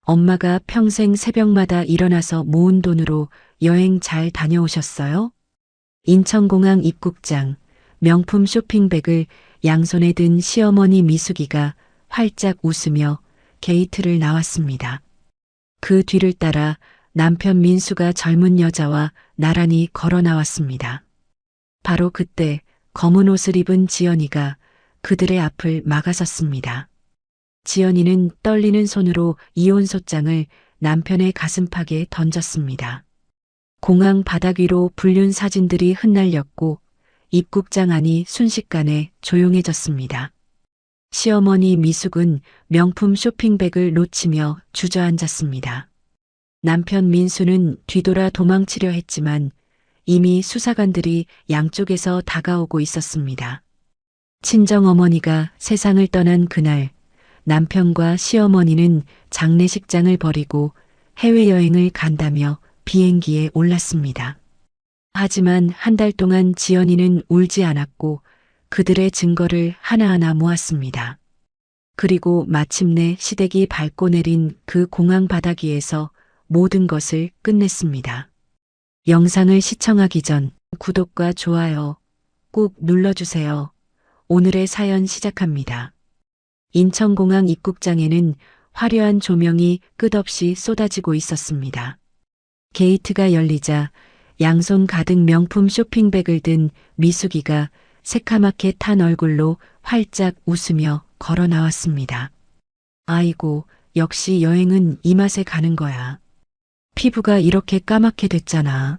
엄마가 평생 새벽마다 일어나서 모은 돈으로 여행 잘 다녀오셨어요? 인천공항 입국장, 명품 쇼핑백을 양손에 든 시어머니 미숙이가 활짝 웃으며 게이트를 나왔습니다. 그 뒤를 따라 남편 민수가 젊은 여자와 나란히 걸어 나왔습니다. 바로 그때 검은 옷을 입은 지연이가 그들의 앞을 막아섰습니다. 지연이는 떨리는 손으로 이혼소장을 남편의 가슴팍에 던졌습니다. 공항 바닥 위로 불륜 사진들이 흩날렸고 입국장 안이 순식간에 조용해졌습니다. 시어머니 미숙은 명품 쇼핑백을 놓치며 주저앉았습니다. 남편 민수는 뒤돌아 도망치려 했지만 이미 수사관들이 양쪽에서 다가오고 있었습니다. 친정어머니가 세상을 떠난 그날 남편과 시어머니는 장례식장을 버리고 해외여행을 간다며 비행기에 올랐습니다. 하지만 한 달 동안 지연이는 울지 않았고 그들의 증거를 하나하나 모았습니다. 그리고 마침내 시댁이 밟고 내린 그 공항 바닥 위에서 모든 것을 끝냈습니다. 영상을 시청하기 전 구독과 좋아요 꼭 눌러주세요. 오늘의 사연 시작합니다. 인천공항 입국장에는 화려한 조명이 끝없이 쏟아지고 있었습니다. 게이트가 열리자 양손 가득 명품 쇼핑백을 든 미숙이가 새카맣게 탄 얼굴로 활짝 웃으며 걸어 나왔습니다. 아이고, 역시 여행은 이 맛에 가는 거야. 피부가 이렇게 까맣게 됐잖아.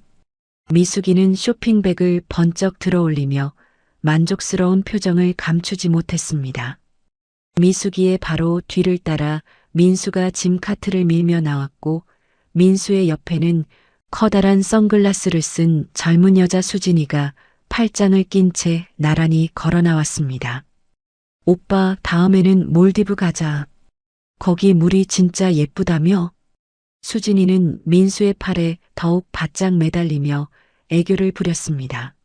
미숙이는 쇼핑백을 번쩍 들어올리며 만족스러운 표정을 감추지 못했습니다. 미숙이의 바로 뒤를 따라 민수가 짐 카트를 밀며 나왔고 민수의 옆에는 커다란 선글라스를 쓴 젊은 여자 수진이가 팔짱을 낀 채 나란히 걸어 나왔습니다. 오빠, 다음에는 몰디브 가자. 거기 물이 진짜 예쁘다며? 수진이는 민수의 팔에 더욱 바짝 매달리며 애교를 부렸습니다.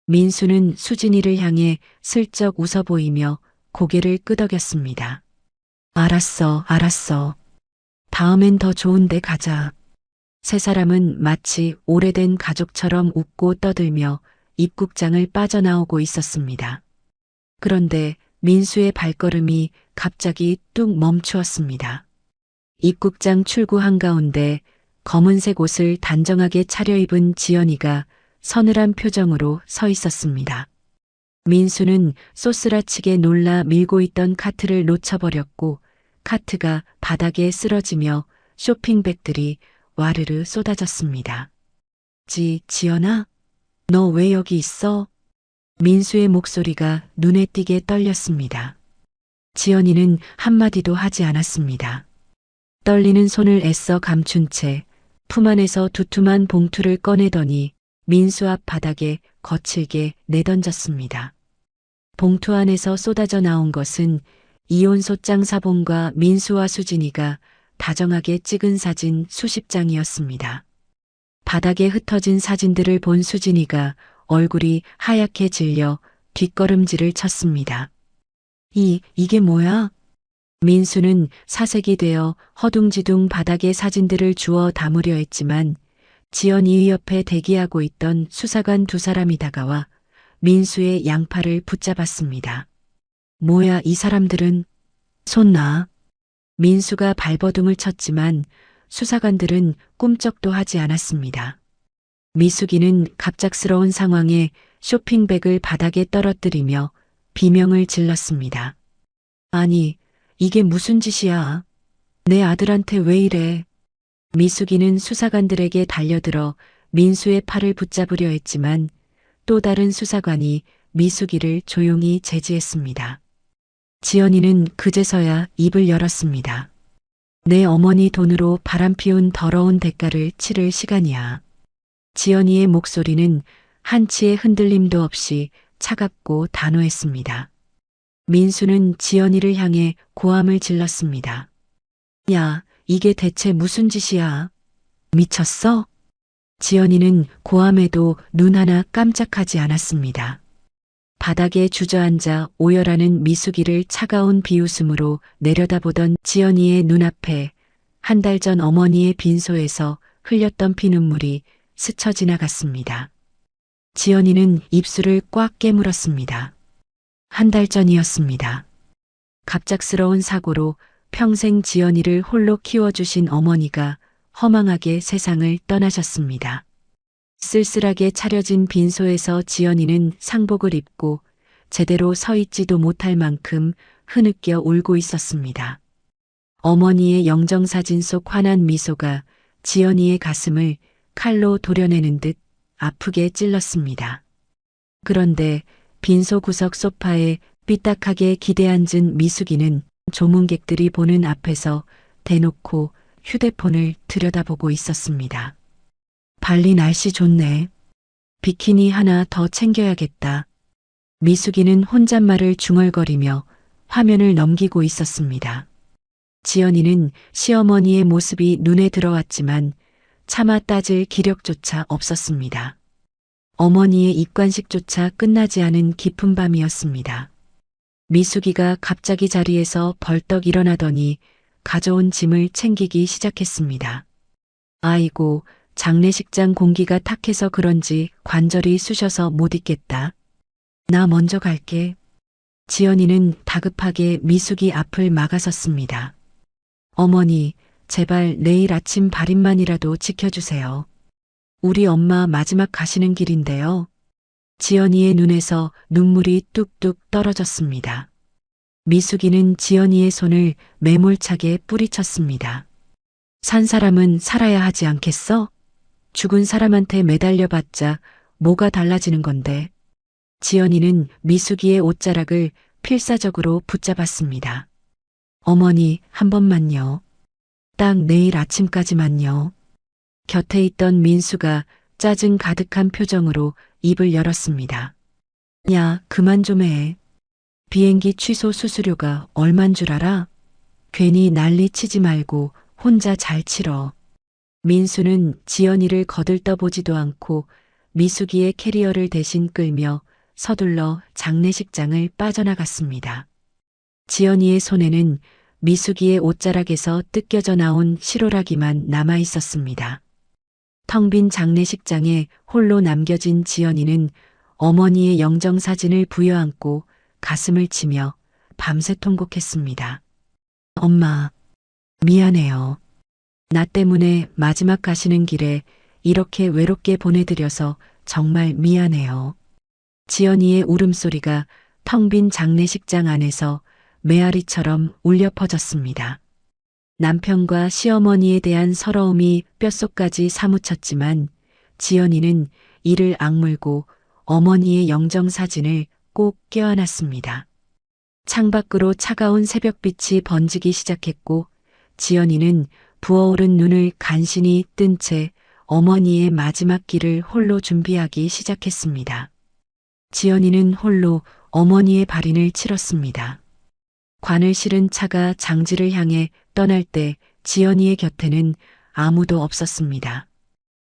민수는 수진이를 향해 슬쩍 웃어 보이며 고개를 끄덕였습니다. 알았어, 알았어. 다음엔 더 좋은 데 가자. 세 사람은 마치 오래된 가족처럼 웃고 떠들며 입국장을 빠져나오고 있었습니다. 그런데 민수의 발걸음이 갑자기 뚝 멈추었습니다. 입국장 출구 한가운데 검은색 옷을 단정하게 차려입은 지연이가 서늘한 표정으로 서 있었습니다. 민수는 쏘스라치게 놀라 밀고 있던 카트를 놓쳐버렸고 카트가 바닥에 쓰러지며 쇼핑백들이 와르르 쏟아졌습니다. 지연아? 너 왜 여기 있어? 민수의 목소리가 눈에 띄게 떨렸습니다. 지연이는 한마디도 하지 않았습니다. 떨리는 손을 애써 감춘 채 품 안에서 두툼한 봉투를 꺼내더니 민수 앞 바닥에 거칠게 내던졌습니다. 봉투 안에서 쏟아져 나온 것은 이혼소장 사본과 민수와 수진이가 다정하게 찍은 사진 수십 장이었습니다. 바닥에 흩어진 사진들을 본 수진이가 얼굴이 하얗게 질려 뒷걸음질을 쳤습니다. 이게 뭐야? 민수는 사색이 되어 허둥지둥 바닥에 사진들을 주워 담으려 했지만 지연이 옆에 대기하고 있던 수사관 두 사람이 다가와 민수의 양팔을 붙잡았습니다. 뭐야, 이 사람들은? 손 놔. 민수가 발버둥을 쳤지만 수사관들은 꿈쩍도 하지 않았습니다. 미숙이는 갑작스러운 상황에 쇼핑백을 바닥에 떨어뜨리며 비명을 질렀습니다. 아니, 이게 무슨 짓이야? 내 아들한테 왜 이래? 미숙이는 수사관들에게 달려들어 민수의 팔을 붙잡으려 했지만 또 다른 수사관이 미숙이를 조용히 제지했습니다. 지연이는 그제서야 입을 열었습니다. 내 어머니 돈으로 바람피운 더러운 대가를 치를 시간이야. 지연이의 목소리는 한치의 흔들림도 없이 차갑고 단호했습니다. 민수는 지연이를 향해 고함을 질렀습니다. 야, 이게 대체 무슨 짓이야? 미쳤어? 지연이는 고함에도 눈 하나 깜짝하지 않았습니다. 바닥에 주저앉아 오열하는 미숙이를 차가운 비웃음으로 내려다보던 지연이의 눈앞에 한 달 전 어머니의 빈소에서 흘렸던 피눈물이 스쳐 지나갔습니다. 지연이는 입술을 꽉 깨물었습니다. 한 달 전이었습니다. 갑작스러운 사고로 평생 지연이를 홀로 키워주신 어머니가 허망하게 세상을 떠나셨습니다. 쓸쓸하게 차려진 빈소에서 지연이는 상복을 입고 제대로 서 있지도 못할 만큼 흐느껴 울고 있었습니다. 어머니의 영정사진 속 환한 미소가 지연이의 가슴을 칼로 도려내는 듯 아프게 찔렀습니다. 그런데 빈소 구석 소파에 삐딱하게 기대앉은 미숙이는 조문객들이 보는 앞에서 대놓고 휴대폰을 들여다보고 있었습니다. 발리 날씨 좋네. 비키니 하나 더 챙겨야겠다. 미숙이는 혼잣말을 중얼거리며 화면을 넘기고 있었습니다. 지연이는 시어머니의 모습이 눈에 들어왔지만 차마 따질 기력조차 없었습니다. 어머니의 입관식조차 끝나지 않은 깊은 밤이었습니다. 미숙이가 갑자기 자리에서 벌떡 일어나더니 가져온 짐을 챙기기 시작했습니다. 아이고, 장례식장 공기가 탁해서 그런지 관절이 쑤셔서 못 있겠다. 나 먼저 갈게. 지연이는 다급하게 미숙이 앞을 막아섰습니다. 어머니, 제발 내일 아침 발인만이라도 지켜주세요. 우리 엄마 마지막 가시는 길인데요. 지연이의 눈에서 눈물이 뚝뚝 떨어졌습니다. 미숙이는 지연이의 손을 매몰차게 뿌리쳤습니다. 산 사람은 살아야 하지 않겠어? 죽은 사람한테 매달려봤자 뭐가 달라지는 건데. 지연이는 미숙이의 옷자락을 필사적으로 붙잡았습니다. 어머니, 한 번만요. 딱 내일 아침까지만요. 곁에 있던 민수가 짜증 가득한 표정으로 입을 열었습니다. 야, 그만 좀 해. 비행기 취소 수수료가 얼만 줄 알아? 괜히 난리 치지 말고 혼자 잘 치러. 민수는 지연이를 거들떠보지도 않고 미숙이의 캐리어를 대신 끌며 서둘러 장례식장을 빠져나갔습니다. 지연이의 손에는 미숙이의 옷자락에서 뜯겨져 나온 실오라기만 남아 있었습니다. 텅 빈 장례식장에 홀로 남겨진 지연이는 어머니의 영정사진을 부여안고 가슴을 치며 밤새 통곡했습니다. 엄마, 미안해요. 나 때문에 마지막 가시는 길에 이렇게 외롭게 보내드려서 정말 미안해요. 지연이의 울음소리가 텅 빈 장례식장 안에서 메아리처럼 울려 퍼졌습니다. 남편과 시어머니에 대한 서러움이 뼛속까지 사무쳤지만 지연이는 이를 악물고 어머니의 영정사진을 꼭 껴안았습니다. 창밖으로 차가운 새벽빛이 번지기 시작했고 지연이는 부어오른 눈을 간신히 뜬 채 어머니의 마지막 길을 홀로 준비하기 시작했습니다. 지연이는 홀로 어머니의 발인을 치렀습니다. 관을 실은 차가 장지를 향해 떠날 때 지연이의 곁에는 아무도 없었습니다.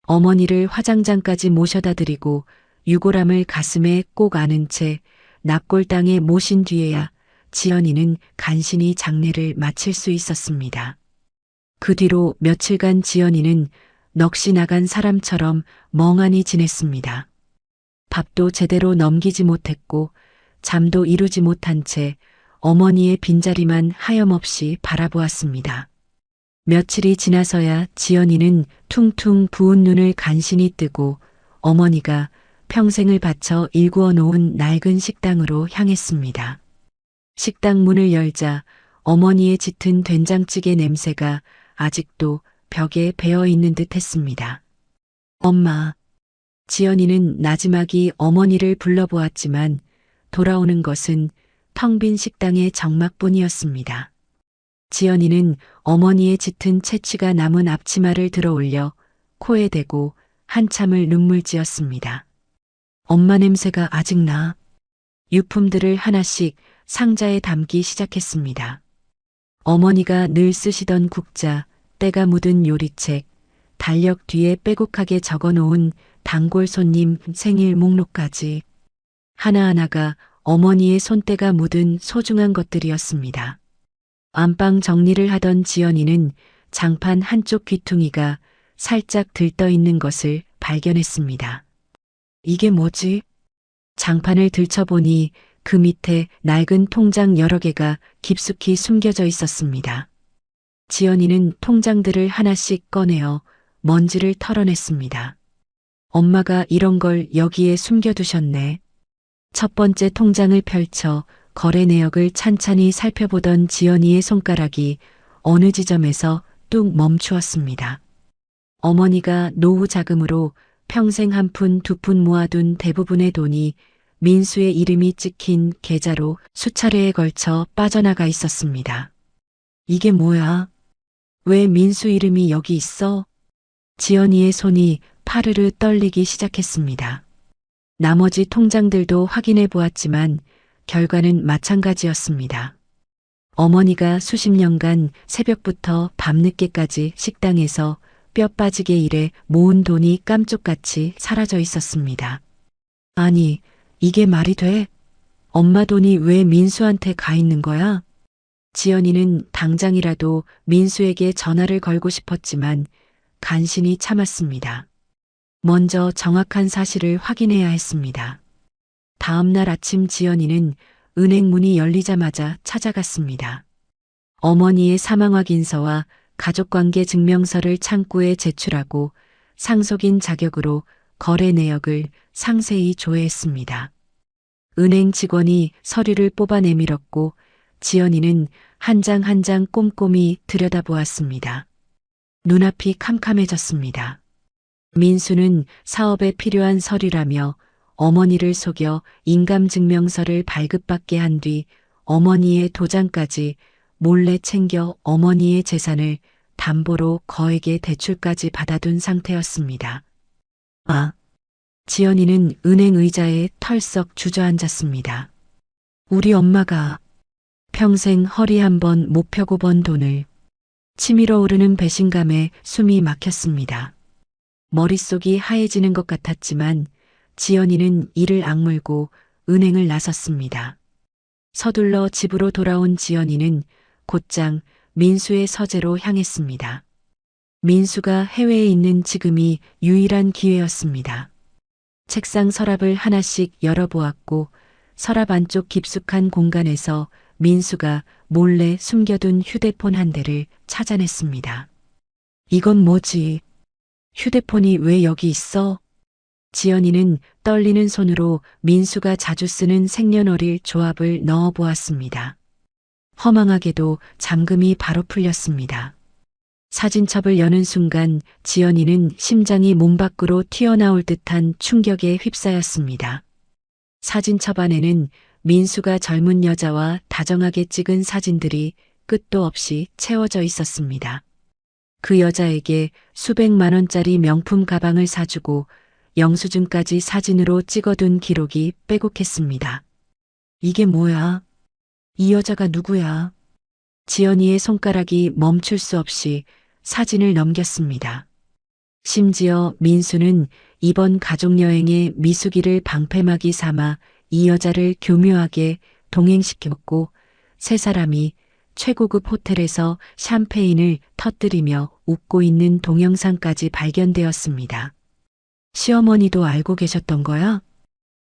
어머니를 화장장까지 모셔다 드리고 유골함을 가슴에 꼭 안은 채 납골당에 모신 뒤에야 지연이는 간신히 장례를 마칠 수 있었습니다. 그 뒤로 며칠간 지연이는 넋이 나간 사람처럼 멍하니 지냈습니다. 밥도 제대로 넘기지 못했고 잠도 이루지 못한 채 어머니의 빈자리만 하염없이 바라보았습니다. 며칠이 지나서야 지연이는 퉁퉁 부은 눈을 간신히 뜨고 어머니가 평생을 바쳐 일구어 놓은 낡은 식당으로 향했습니다. 식당 문을 열자 어머니의 짙은 된장찌개 냄새가 아직도 벽에 배어 있는 듯 했습니다. 엄마. 지연이는 나지막이 어머니를 불러보았지만 돌아오는 것은 텅 빈 식당의 정막뿐이었습니다. 지연이는 어머니의 짙은 채취가 남은 앞치마를 들어 올려 코에 대고 한참을 눈물지었습니다. 엄마 냄새가 아직 나. 유품들을 하나씩 상자에 담기 시작했습니다. 어머니가 늘 쓰시던 국자, 때가 묻은 요리책, 달력 뒤에 빼곡하게 적어놓은 단골 손님 생일 목록까지 하나하나가 어머니의 손때가 묻은 소중한 것들이었습니다. 안방 정리를 하던 지연이는 장판 한쪽 귀퉁이가 살짝 들떠 있는 것을 발견했습니다. 이게 뭐지? 장판을 들춰보니 그 밑에 낡은 통장 여러 개가 깊숙이 숨겨져 있었습니다. 지연이는 통장들을 하나씩 꺼내어 먼지를 털어냈습니다. 엄마가 이런 걸 여기에 숨겨두셨네. 첫 번째 통장을 펼쳐 거래 내역을 찬찬히 살펴보던 지연이의 손가락이 어느 지점에서 뚝 멈추었습니다. 어머니가 노후 자금으로 평생 한 푼 두 푼 모아둔 대부분의 돈이 민수의 이름이 찍힌 계좌로 수차례에 걸쳐 빠져나가 있었습니다. 이게 뭐야? 왜 민수 이름이 여기 있어? 지연이의 손이 파르르 떨리기 시작했습니다. 나머지 통장들도 확인해 보았지만 결과는 마찬가지였습니다. 어머니가 수십 년간 새벽부터 밤늦게까지 식당에서 뼈 빠지게 일해 모은 돈이 깜쪽같이 사라져 있었습니다. 아니, 이게 말이 돼? 엄마 돈이 왜 민수한테 가 있는 거야? 지연이는 당장이라도 민수에게 전화를 걸고 싶었지만 간신히 참았습니다. 먼저 정확한 사실을 확인해야 했습니다. 다음 날 아침 지연이는 은행 문이 열리자마자 찾아갔습니다. 어머니의 사망 확인서와 가족관계 증명서를 창구에 제출하고 상속인 자격으로 거래 내역을 상세히 조회했습니다. 은행 직원이 서류를 뽑아 내밀었고 지연이는 한 장 한 장 꼼꼼히 들여다보았습니다. 눈앞이 캄캄해졌습니다. 민수는 사업에 필요한 서류라며 어머니를 속여 인감증명서를 발급받게 한 뒤 어머니의 도장까지 몰래 챙겨 어머니의 재산을 담보로 거액의 대출까지 받아둔 상태였습니다. 아, 지연이는 은행 의자에 털썩 주저앉았습니다. 우리 엄마가 평생 허리 한번 못 펴고 번 돈을. 치밀어 오르는 배신감에 숨이 막혔습니다. 머릿속이 하얘지는 것 같았지만 지연이는 이를 악물고 은행을 나섰습니다. 서둘러 집으로 돌아온 지연이는 곧장 민수의 서재로 향했습니다. 민수가 해외에 있는 지금이 유일한 기회였습니다. 책상 서랍을 하나씩 열어보았고 서랍 안쪽 깊숙한 공간에서 민수가 몰래 숨겨둔 휴대폰 한 대를 찾아냈습니다. 이건 뭐지? 휴대폰이 왜 여기 있어? 지연이는 떨리는 손으로 민수가 자주 쓰는 생년월일 조합을 넣어보았습니다. 허망하게도 잠금이 바로 풀렸습니다. 사진첩을 여는 순간 지연이는 심장이 몸 밖으로 튀어나올 듯한 충격에 휩싸였습니다. 사진첩 안에는 민수가 젊은 여자와 다정하게 찍은 사진들이 끝도 없이 채워져 있었습니다. 그 여자에게 수백만 원짜리 명품 가방을 사주고 영수증까지 사진으로 찍어둔 기록이 빼곡했습니다. 이게 뭐야? 이 여자가 누구야? 지연이의 손가락이 멈출 수 없이 사진을 넘겼습니다. 심지어 민수는 이번 가족여행에 미숙이를 방패막이 삼아 이 여자를 교묘하게 동행시켰고 세 사람이 최고급 호텔에서 샴페인을 터뜨리며 웃고 있는 동영상까지 발견되었습니다. 시어머니도 알고 계셨던 거야?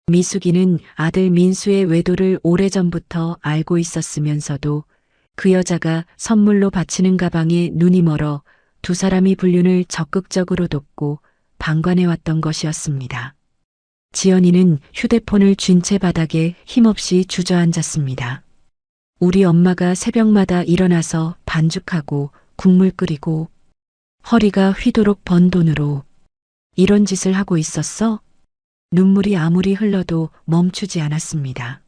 미숙이는 아들 민수의 외도를 오래전부터 알고 있었으면서도 그 여자가 선물로 바치는 가방에 눈이 멀어 두 사람이 불륜을 적극적으로 돕고 방관해왔던 것이었습니다. 지연이는 휴대폰을 쥔 채 바닥에 힘없이 주저앉았습니다. 우리 엄마가 새벽마다 일어나서 반죽하고 국물 끓이고 허리가 휘도록 번 돈으로 이런 짓을 하고 있었어? 눈물이 아무리 흘러도 멈추지 않았습니다.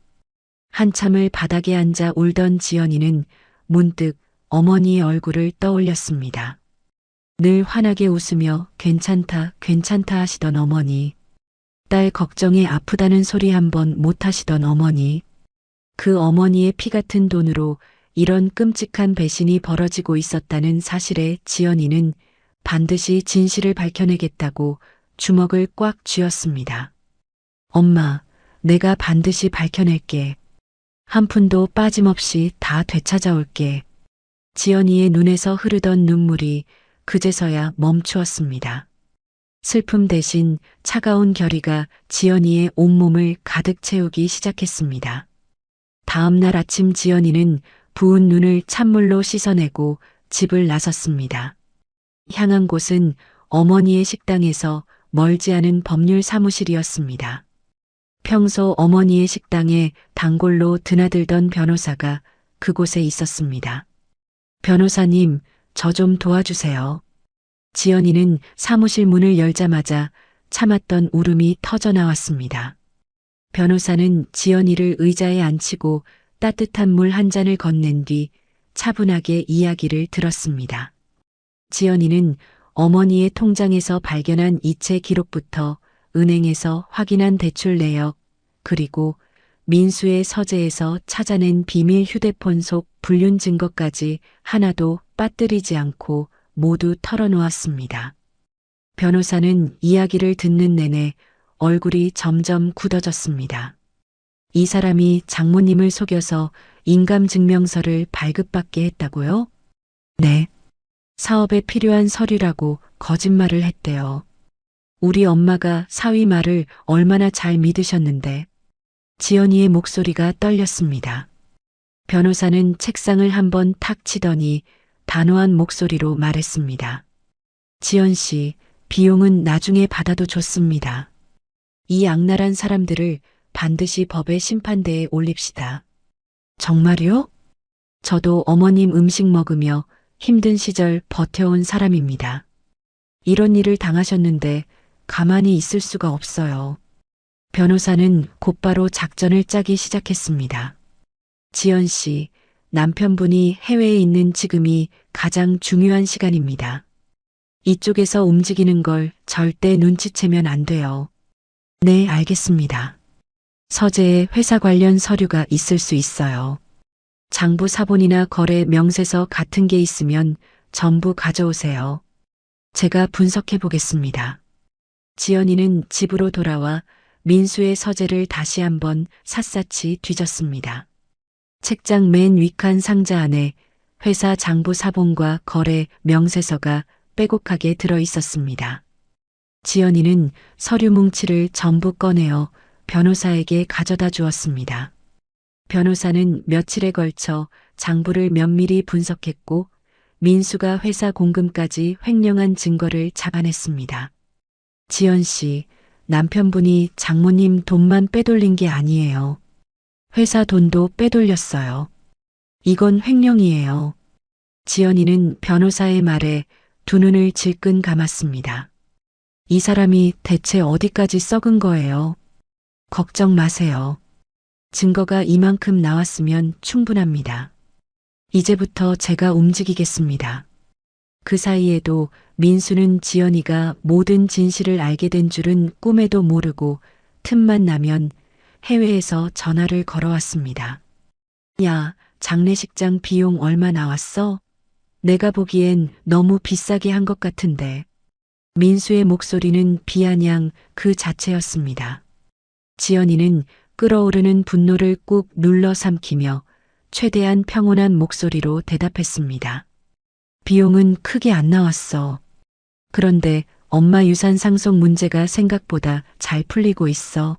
한참을 바닥에 앉아 울던 지연이는 문득 어머니의 얼굴을 떠올렸습니다. 늘 환하게 웃으며 괜찮다, 괜찮다 하시던 어머니. 딸 걱정에 아프다는 소리 한번 못 하시던 어머니. 그 어머니의 피 같은 돈으로 이런 끔찍한 배신이 벌어지고 있었다는 사실에 지연이는 반드시 진실을 밝혀내겠다고 주먹을 꽉 쥐었습니다. 엄마, 내가 반드시 밝혀낼게. 한 푼도 빠짐없이 다 되찾아올게. 지연이의 눈에서 흐르던 눈물이 그제서야 멈추었습니다. 슬픔 대신 차가운 결의가 지연이의 온몸을 가득 채우기 시작했습니다. 다음 날 아침 지연이는 부은 눈을 찬물로 씻어내고 집을 나섰습니다. 향한 곳은 어머니의 식당에서 멀지 않은 법률 사무실이었습니다. 평소 어머니의 식당에 단골로 드나들던 변호사가 그곳에 있었습니다. 변호사님, 저 좀 도와주세요. 지연이는 사무실 문을 열자마자 참았던 울음이 터져 나왔습니다. 변호사는 지연이를 의자에 앉히고 따뜻한 물 한 잔을 건넨 뒤 차분하게 이야기를 들었습니다. 지연이는 어머니의 통장에서 발견한 이체 기록부터 은행에서 확인한 대출 내역, 그리고 민수의 서재에서 찾아낸 비밀 휴대폰 속 불륜 증거까지 하나도 빠뜨리지 않고 모두 털어놓았습니다. 변호사는 이야기를 듣는 내내 얼굴이 점점 굳어졌습니다. 이 사람이 장모님을 속여서 인감증명서를 발급받게 했다고요? 네. 사업에 필요한 서류라고 거짓말을 했대요. 우리 엄마가 사위 말을 얼마나 잘 믿으셨는데. 지연이의 목소리가 떨렸습니다. 변호사는 책상을 한번 탁 치더니 단호한 목소리로 말했습니다. 지연 씨, 비용은 나중에 받아도 좋습니다. 이 악랄한 사람들을 반드시 법의 심판대에 올립시다. 정말요? 저도 어머님 음식 먹으며 힘든 시절 버텨온 사람입니다. 이런 일을 당하셨는데 가만히 있을 수가 없어요. 변호사는 곧바로 작전을 짜기 시작했습니다. 지연 씨, 남편분이 해외에 있는 지금이 가장 중요한 시간입니다. 이쪽에서 움직이는 걸 절대 눈치채면 안 돼요. 네, 알겠습니다. 서재에 회사 관련 서류가 있을 수 있어요. 장부 사본이나 거래 명세서 같은 게 있으면 전부 가져오세요. 제가 분석해 보겠습니다. 지연이는 집으로 돌아와 민수의 서재를 다시 한번 샅샅이 뒤졌습니다. 책장 맨 윗칸 상자 안에 회사 장부 사본과 거래 명세서가 빼곡하게 들어 있었습니다. 지연이는 서류 뭉치를 전부 꺼내어 변호사에게 가져다 주었습니다. 변호사는 며칠에 걸쳐 장부를 면밀히 분석했고 민수가 회사 공금까지 횡령한 증거를 잡아냈습니다. 지연 씨, 남편분이 장모님 돈만 빼돌린 게 아니에요. 회사 돈도 빼돌렸어요. 이건 횡령이에요. 지연이는 변호사의 말에 두 눈을 질끈 감았습니다. 이 사람이 대체 어디까지 썩은 거예요? 걱정 마세요. 증거가 이만큼 나왔으면 충분합니다. 이제부터 제가 움직이겠습니다. 그 사이에도 민수는 지연이가 모든 진실을 알게 된 줄은 꿈에도 모르고 틈만 나면 해외에서 전화를 걸어왔습니다. 야, 장례식장 비용 얼마 나왔어? 내가 보기엔 너무 비싸게 한 것 같은데. 민수의 목소리는 비아냥 그 자체였습니다. 지연이는 끓어오르는 분노를 꾹 눌러 삼키며 최대한 평온한 목소리로 대답했습니다. 비용은 크게 안 나왔어. 그런데 엄마 유산 상속 문제가 생각보다 잘 풀리고 있어.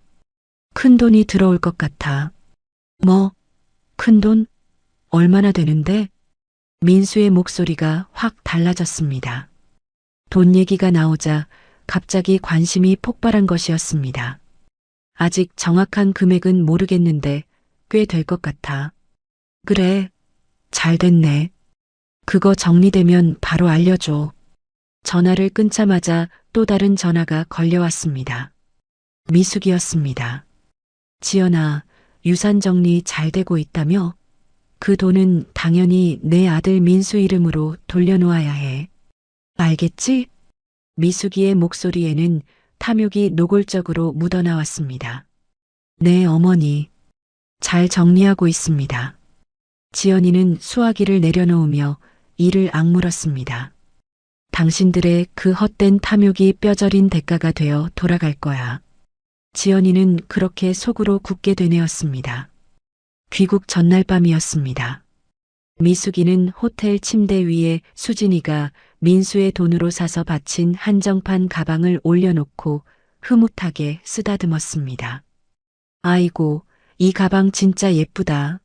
큰 돈이 들어올 것 같아. 뭐? 큰 돈? 얼마나 되는데? 민수의 목소리가 확 달라졌습니다. 돈 얘기가 나오자 갑자기 관심이 폭발한 것이었습니다. 아직 정확한 금액은 모르겠는데 꽤 될 것 같아. 그래, 잘 됐네. 그거 정리되면 바로 알려줘. 전화를 끊자마자 또 다른 전화가 걸려왔습니다. 미숙이었습니다. 지연아, 유산 정리 잘 되고 있다며? 그 돈은 당연히 내 아들 민수 이름으로 돌려놓아야 해. 알겠지? 미숙이의 목소리에는 탐욕이 노골적으로 묻어나왔습니다. 네, 어머니. 잘 정리하고 있습니다. 지연이는 수화기를 내려놓으며 이를 악물었습니다. 당신들의 그 헛된 탐욕이 뼈저린 대가가 되어 돌아갈 거야. 지연이는 그렇게 속으로 굳게 되뇌었습니다. 귀국 전날 밤이었습니다. 미숙이는 호텔 침대 위에 수진이가 민수의 돈으로 사서 바친 한정판 가방을 올려놓고 흐뭇하게 쓰다듬었습니다. 아이고, 이 가방 진짜 예쁘다.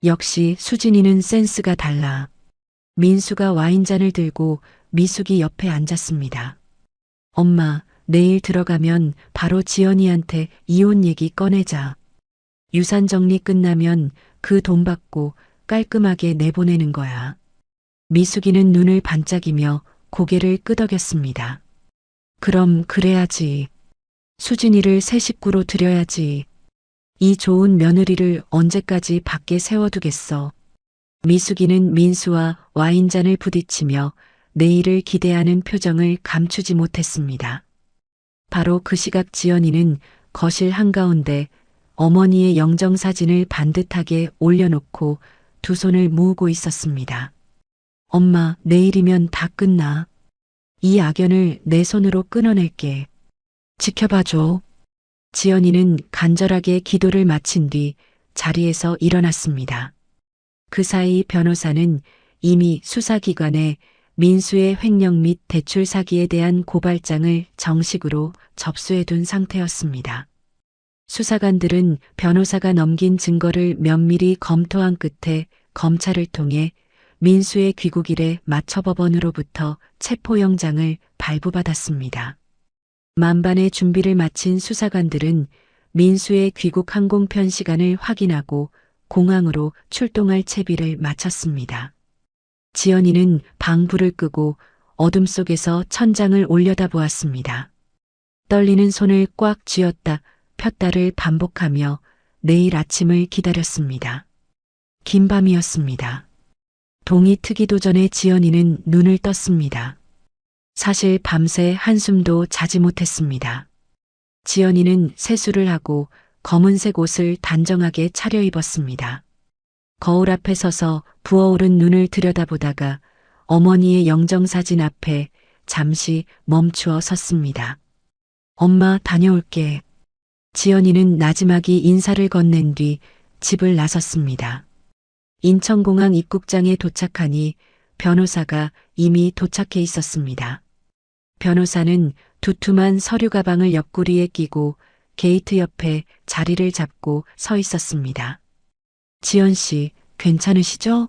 역시 수진이는 센스가 달라. 민수가 와인잔을 들고 미숙이 옆에 앉았습니다. 엄마, 내일 들어가면 바로 지연이한테 이혼 얘기 꺼내자. 유산 정리 끝나면 그 돈 받고 깔끔하게 내보내는 거야. 미숙이는 눈을 반짝이며 고개를 끄덕였습니다. 그럼 그래야지. 수진이를 새 식구로 들여야지. 이 좋은 며느리를 언제까지 밖에 세워두겠어. 미숙이는 민수와 와인잔을 부딪히며 내일을 기대하는 표정을 감추지 못했습니다. 바로 그 시각 지연이는 거실 한가운데 어머니의 영정사진을 반듯하게 올려놓고 두 손을 모으고 있었습니다. 엄마, 내일이면 다 끝나. 이 악연을 내 손으로 끊어낼게. 지켜봐줘. 지연이는 간절하게 기도를 마친 뒤 자리에서 일어났습니다. 그 사이 변호사는 이미 수사기관에 민수의 횡령 및 대출 사기에 대한 고발장을 정식으로 접수해둔 상태였습니다. 수사관들은 변호사가 넘긴 증거를 면밀히 검토한 끝에 검찰을 통해 민수의 귀국일에 맞춰법원으로부터 체포영장을 발부받았습니다. 만반의 준비를 마친 수사관들은 민수의 귀국 항공편 시간을 확인하고 공항으로 출동할 채비를 마쳤습니다. 지연이는 방불을 끄고 어둠 속에서 천장을 올려다보았습니다. 떨리는 손을 꽉 쥐었다 폈다를 반복하며 내일 아침을 기다렸습니다. 긴 밤이었습니다. 동이 트기도 전에 지연이는 눈을 떴습니다. 사실 밤새 한숨도 자지 못했습니다. 지연이는 세수를 하고 검은색 옷을 단정하게 차려입었습니다. 거울 앞에 서서 부어오른 눈을 들여다보다가 어머니의 영정사진 앞에 잠시 멈추어 섰습니다. 엄마, 다녀올게. 지연이는 나지막이 인사를 건넨 뒤 집을 나섰습니다. 인천공항 입국장에 도착하니 변호사가 이미 도착해 있었습니다. 변호사는 두툼한 서류 가방을 옆구리에 끼고 게이트 옆에 자리를 잡고 서 있었습니다. 지연 씨, 괜찮으시죠?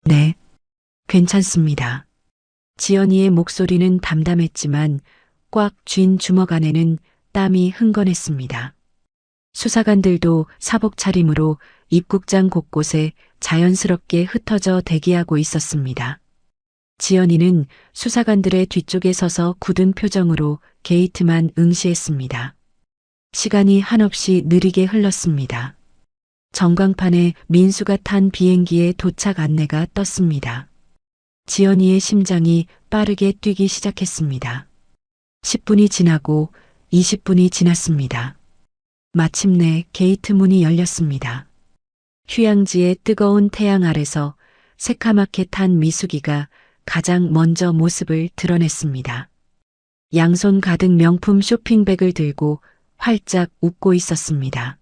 네, 괜찮습니다. 지연이의 목소리는 담담했지만 꽉 쥔 주먹 안에는 땀이 흥건했습니다. 수사관들도 사복 차림으로 입국장 곳곳에 자연스럽게 흩어져 대기하고 있었습니다. 지연이는 수사관들의 뒤쪽에 서서 굳은 표정으로 게이트만 응시했습니다. 시간이 한없이 느리게 흘렀습니다. 전광판에 민수가 탄 비행기의 도착 안내가 떴습니다. 지연이의 심장이 빠르게 뛰기 시작했습니다. 10분이 지나고 20분이 지났습니다. 마침내 게이트 문이 열렸습니다. 휴양지의 뜨거운 태양 아래서 새카맣게 탄 미숙이가 가장 먼저 모습을 드러냈습니다. 양손 가득 명품 쇼핑백을 들고 활짝 웃고 있었습니다.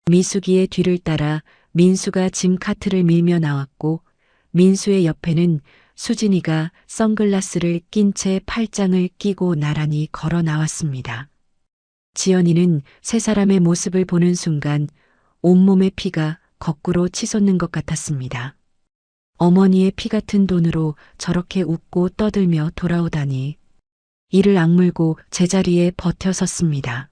미숙이의 뒤를 따라 민수가 짐 카트를 밀며 나왔고 민수의 옆에는 수진이가 선글라스를 낀 채 팔짱을 끼고 나란히 걸어 나왔습니다. 지연이는 세 사람의 모습을 보는 순간 온몸의 피가 거꾸로 치솟는 것 같았습니다. 어머니의 피 같은 돈으로 저렇게 웃고 떠들며 돌아오다니. 이를 악물고 제자리에 버텨 섰습니다.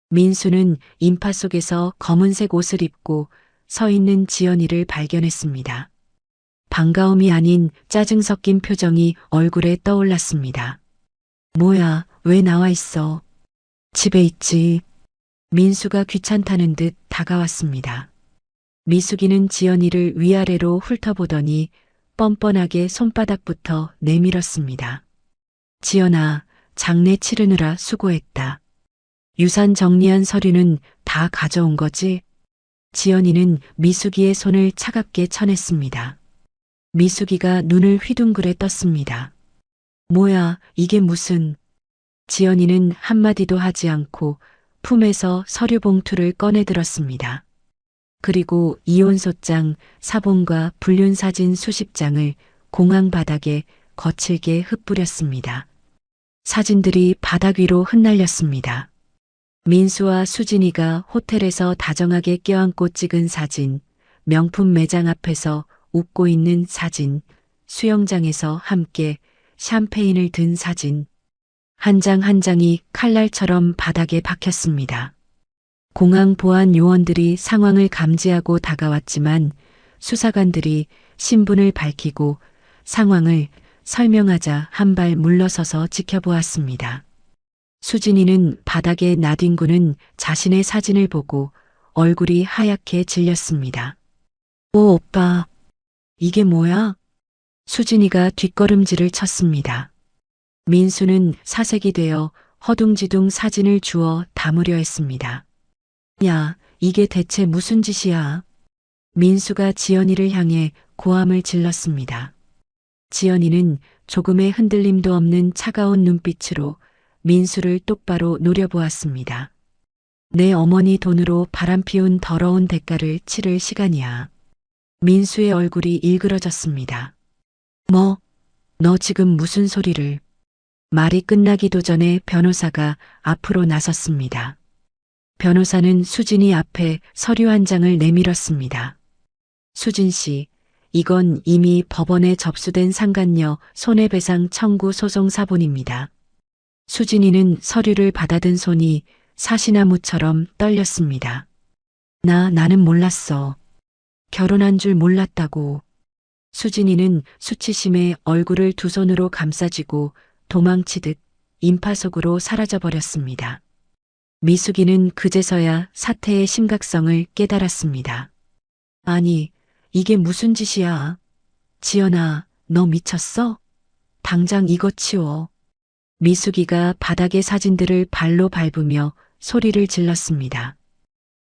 민수는 인파 속에서 검은색 옷을 입고 서 있는 지연이를 발견했습니다. 반가움이 아닌 짜증 섞인 표정이 얼굴에 떠올랐습니다. 뭐야, 왜 나와 있어? 집에 있지. 민수가 귀찮다는 듯 다가왔습니다. 미숙이는 지연이를 위아래로 훑어보더니 뻔뻔하게 손바닥부터 내밀었습니다. 지연아, 장례 치르느라 수고했다. 유산 정리한 서류는 다 가져온 거지? 지연이는 미숙이의 손을 차갑게 쳐냈습니다. 미숙이가 눈을 휘둥그레 떴습니다. 뭐야, 이게 무슨... 지연이는 한마디도 하지 않고 품에서 서류 봉투를 꺼내들었습니다. 그리고 이혼소장, 사본과 불륜사진 수십 장을 공항 바닥에 거칠게 흩뿌렸습니다. 사진들이 바닥 위로 흩날렸습니다. 민수와 수진이가 호텔에서 다정하게 껴안고 찍은 사진, 명품 매장 앞에서 웃고 있는 사진, 수영장에서 함께 샴페인을 든 사진, 한 장 한 장이 칼날처럼 바닥에 박혔습니다. 공항 보안 요원들이 상황을 감지하고 다가왔지만 수사관들이 신분을 밝히고 상황을 설명하자 한 발 물러서서 지켜보았습니다. 수진이는 바닥에 나뒹구는 자신의 사진을 보고 얼굴이 하얗게 질렸습니다. 오, 오빠, 이게 뭐야? 수진이가 뒷걸음질을 쳤습니다. 민수는 사색이 되어 허둥지둥 사진을 주워 담으려 했습니다. 야, 이게 대체 무슨 짓이야? 민수가 지연이를 향해 고함을 질렀습니다. 지연이는 조금의 흔들림도 없는 차가운 눈빛으로 민수를 똑바로 노려보았습니다. 내 어머니 돈으로 바람피운 더러운 대가를 치를 시간이야. 민수의 얼굴이 일그러졌습니다. 뭐, 너 지금 무슨 소리를? 말이 끝나기도 전에 변호사가 앞으로 나섰습니다. 변호사는 수진이 앞에 서류 한 장을 내밀었습니다. 수진 씨, 이건 이미 법원에 접수된 상간녀 손해배상 청구 소송 사본입니다. 수진이는 서류를 받아든 손이 사시나무처럼 떨렸습니다. 나는 몰랐어. 결혼한 줄 몰랐다고. 수진이는 수치심에 얼굴을 두 손으로 감싸쥐고 도망치듯 인파 속으로 사라져버렸습니다. 미숙이는 그제서야 사태의 심각성을 깨달았습니다. 아니, 이게 무슨 짓이야? 지연아, 너 미쳤어? 당장 이거 치워. 미숙이가 바닥의 사진들을 발로 밟으며 소리를 질렀습니다.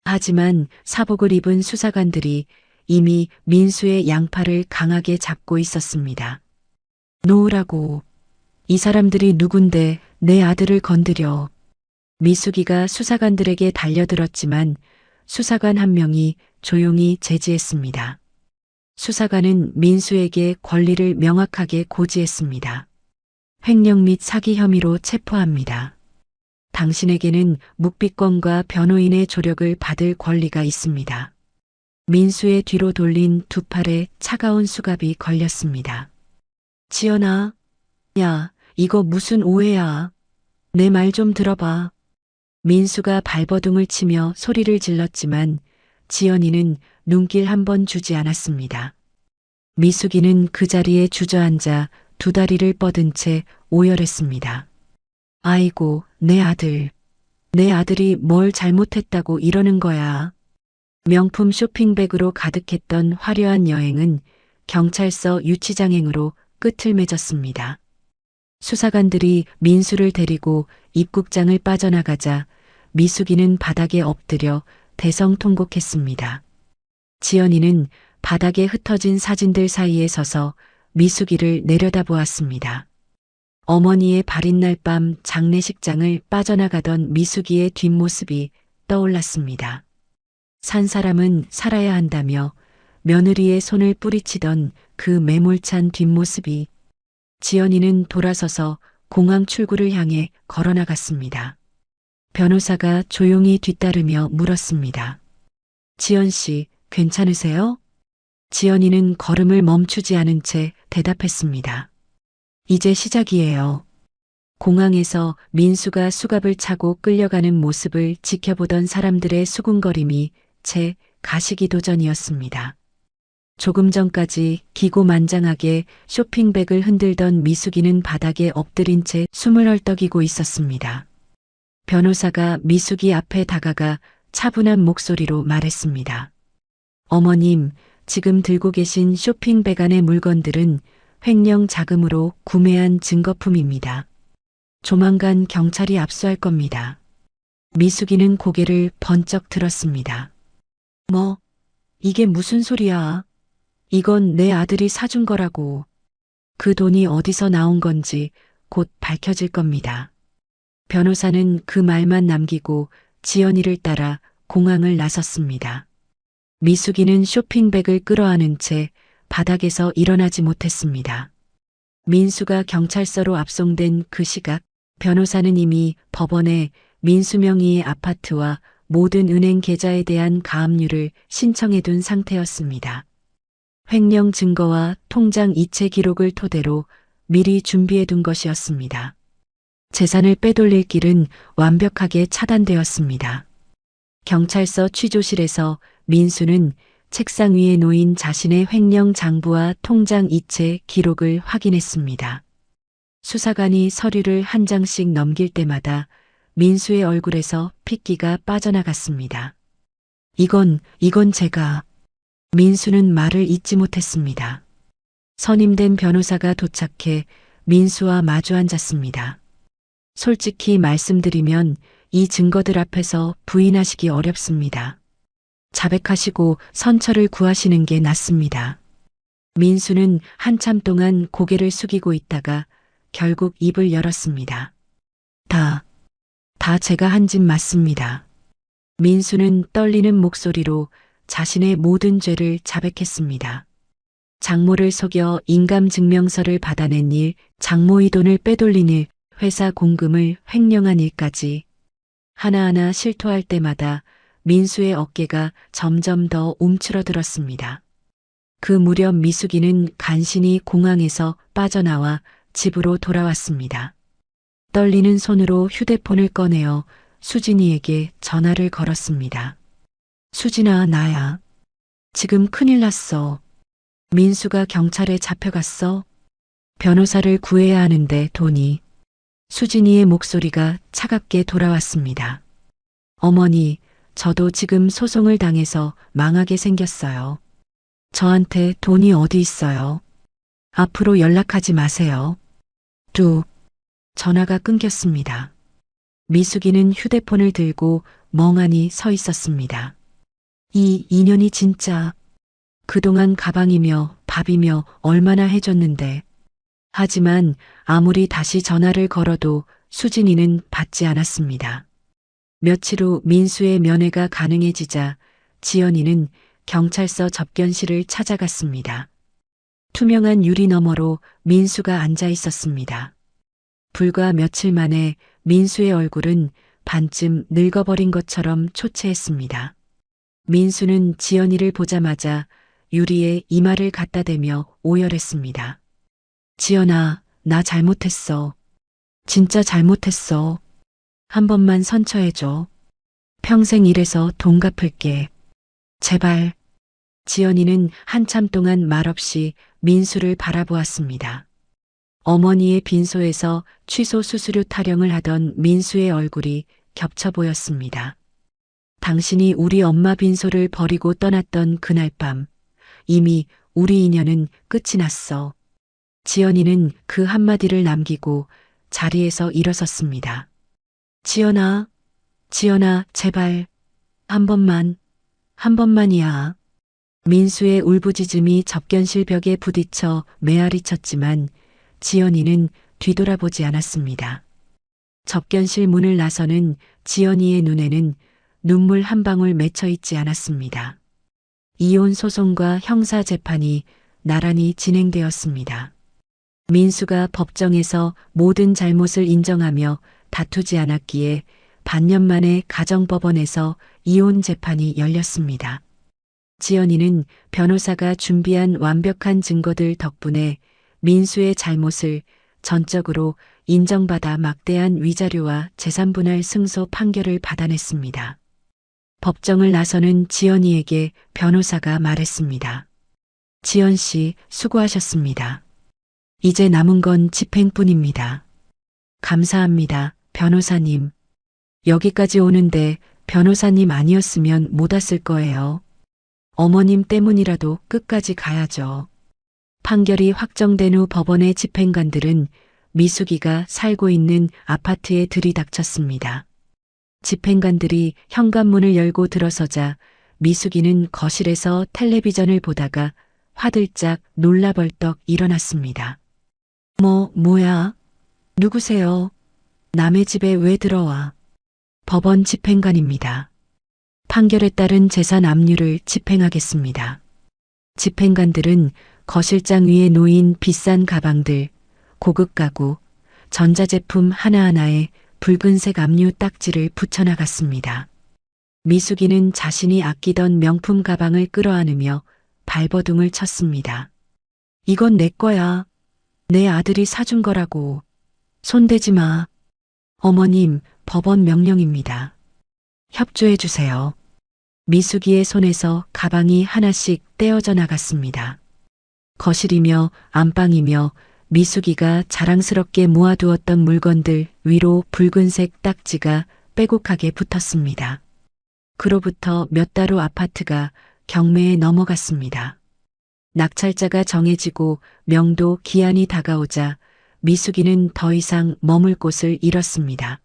하지만 사복을 입은 수사관들이 이미 민수의 양팔을 강하게 잡고 있었습니다. 놓으라고. 이 사람들이 누군데 내 아들을 건드려. 미숙이가 수사관들에게 달려들었지만 수사관 한 명이 조용히 제지했습니다. 수사관은 민수에게 권리를 명확하게 고지했습니다. 횡령 및 사기 혐의로 체포합니다. 당신에게는 묵비권과 변호인의 조력을 받을 권리가 있습니다. 민수의 뒤로 돌린 두 팔에 차가운 수갑이 걸렸습니다. 지연아, 야, 이거 무슨 오해야? 내 말 좀 들어봐. 민수가 발버둥을 치며 소리를 질렀지만 지연이는 눈길 한 번 주지 않았습니다. 미숙이는 그 자리에 주저앉아 두 다리를 뻗은 채 오열했습니다. 아이고, 내 아들. 내 아들이 뭘 잘못했다고 이러는 거야. 명품 쇼핑백으로 가득했던 화려한 여행은 경찰서 유치장행으로 끝을 맺었습니다. 수사관들이 민수를 데리고 입국장을 빠져나가자 미숙이는 바닥에 엎드려 대성통곡했습니다. 지연이는 바닥에 흩어진 사진들 사이에 서서 미숙이를 내려다보았습니다. 어머니의 발인 날 밤 장례식장을 빠져나가던 미숙이의 뒷모습이 떠올랐습니다. 산 사람은 살아야 한다며 며느리의 손을 뿌리치던 그 매몰찬 뒷모습이. 지연이는 돌아서서 공항 출구를 향해 걸어나갔습니다. 변호사가 조용히 뒤따르며 물었습니다. 지연 씨, 괜찮으세요? 지연이는 걸음을 멈추지 않은 채 대답했습니다. 이제 시작이에요. 공항에서 민수가 수갑을 차고 끌려가는 모습을 지켜보던 사람들의 수군거림이 제 가시기도전이었습니다. 조금 전까지 기고만장하게 쇼핑백을 흔들던 미숙이는 바닥에 엎드린 채 숨을 헐떡이고 있었습니다. 변호사가 미숙이 앞에 다가가 차분한 목소리로 말했습니다. 어머님, 지금 들고 계신 쇼핑백 안의 물건들은 횡령 자금으로 구매한 증거품입니다. 조만간 경찰이 압수할 겁니다. 미숙이는 고개를 번쩍 들었습니다. 뭐, 이게 무슨 소리야? 이건 내 아들이 사준 거라고. 그 돈이 어디서 나온 건지 곧 밝혀질 겁니다. 변호사는 그 말만 남기고 지연이를 따라 공항을 나섰습니다. 미숙이는 쇼핑백을 끌어안은 채 바닥에서 일어나지 못했습니다. 민수가 경찰서로 압송된 그 시각, 변호사는 이미 법원에 민수 명의의 아파트와 모든 은행 계좌에 대한 가압류를 신청해둔 상태였습니다. 횡령 증거와 통장 이체 기록을 토대로 미리 준비해둔 것이었습니다. 재산을 빼돌릴 길은 완벽하게 차단되었습니다. 경찰서 취조실에서 민수는 책상 위에 놓인 자신의 횡령 장부와 통장 이체 기록을 확인했습니다. 수사관이 서류를 한 장씩 넘길 때마다 민수의 얼굴에서 핏기가 빠져나갔습니다. 이건 제가. 민수는 말을 잇지 못했습니다. 선임된 변호사가 도착해 민수와 마주 앉았습니다. 솔직히 말씀드리면 이 증거들 앞에서 부인하시기 어렵습니다. 자백하시고 선처를 구하시는 게 낫습니다. 민수는 한참 동안 고개를 숙이고 있다가 결국 입을 열었습니다. 다 제가 한 짓 맞습니다. 민수는 떨리는 목소리로 자신의 모든 죄를 자백했습니다. 장모를 속여 인감증명서를 받아낸 일, 장모의 돈을 빼돌린 일, 회사 공금을 횡령한 일까지 하나하나 실토할 때마다 민수의 어깨가 점점 더 움츠러들었습니다. 그 무렵 미숙이는 간신히 공항에서 빠져나와 집으로 돌아왔습니다. 떨리는 손으로 휴대폰을 꺼내어 수진이에게 전화를 걸었습니다. 수진아, 나야. 지금 큰일 났어. 민수가 경찰에 잡혀갔어. 변호사를 구해야 하는데 돈이. 수진이의 목소리가 차갑게 돌아왔습니다. 어머니, 저도 지금 소송을 당해서 망하게 생겼어요. 저한테 돈이 어디 있어요? 앞으로 연락하지 마세요. 전화가 끊겼습니다. 미숙이는 휴대폰을 들고 멍하니 서 있었습니다. 이 인연이 진짜 그동안 가방이며 밥이며 얼마나 해줬는데. 하지만 아무리 다시 전화를 걸어도 수진이는 받지 않았습니다. 며칠 후 민수의 면회가 가능해지자 지연이는 경찰서 접견실을 찾아갔습니다. 투명한 유리 너머로 민수가 앉아 있었습니다. 불과 며칠 만에 민수의 얼굴은 반쯤 늙어버린 것처럼 초췌했습니다. 민수는 지연이를 보자마자 유리에 이마를 갖다 대며 오열했습니다. 지연아, 나 잘못했어. 진짜 잘못했어. 한 번만 선처해줘. 평생 일해서 돈 갚을게. 제발. 지연이는 한참 동안 말없이 민수를 바라보았습니다. 어머니의 빈소에서 취소 수수료 타령을 하던 민수의 얼굴이 겹쳐 보였습니다. 당신이 우리 엄마 빈소를 버리고 떠났던 그날 밤, 이미 우리 인연은 끝이 났어. 지연이는 그 한마디를 남기고 자리에서 일어섰습니다. 지연아, 제발. 한 번만이야. 민수의 울부짖음이 접견실 벽에 부딪혀 메아리 쳤지만 지연이는 뒤돌아보지 않았습니다. 접견실 문을 나서는 지연이의 눈에는 눈물 한 방울 맺혀 있지 않았습니다. 이혼 소송과 형사 재판이 나란히 진행되었습니다. 민수가 법정에서 모든 잘못을 인정하며 다투지 않았기에 반년 만에 가정법원에서 이혼 재판이 열렸습니다. 지연이는 변호사가 준비한 완벽한 증거들 덕분에 민수의 잘못을 전적으로 인정받아 막대한 위자료와 재산분할 승소 판결을 받아냈습니다. 법정을 나서는 지연이에게 변호사가 말했습니다. 지연 씨, 수고하셨습니다. 이제 남은 건 집행뿐입니다. 감사합니다, 변호사님. 여기까지 오는데 변호사님 아니었으면 못 왔을 거예요. 어머님 때문이라도 끝까지 가야죠. 판결이 확정된 후 법원의 집행관들은 미숙이가 살고 있는 아파트에 들이닥쳤습니다. 집행관들이 현관문을 열고 들어서자 미숙이는 거실에서 텔레비전을 보다가 화들짝 놀라 벌떡 일어났습니다. 뭐야? 누구세요? 남의 집에 왜 들어와? 법원 집행관입니다. 판결에 따른 재산 압류를 집행하겠습니다. 집행관들은 거실장 위에 놓인 비싼 가방들, 고급 가구, 전자제품 하나하나에 붉은색 압류 딱지를 붙여나갔습니다. 미숙이는 자신이 아끼던 명품 가방을 끌어안으며 발버둥을 쳤습니다. 이건 내 거야. 내 아들이 사준 거라고. 손대지 마. 어머님, 법원 명령입니다. 협조해 주세요. 미숙이의 손에서 가방이 하나씩 떼어져 나갔습니다. 거실이며 안방이며 미숙이가 자랑스럽게 모아두었던 물건들 위로 붉은색 딱지가 빼곡하게 붙었습니다. 그로부터 몇 달 후 아파트가 경매에 넘어갔습니다. 낙찰자가 정해지고 명도 기한이 다가오자 미숙이는 더 이상 머물 곳을 잃었습니다.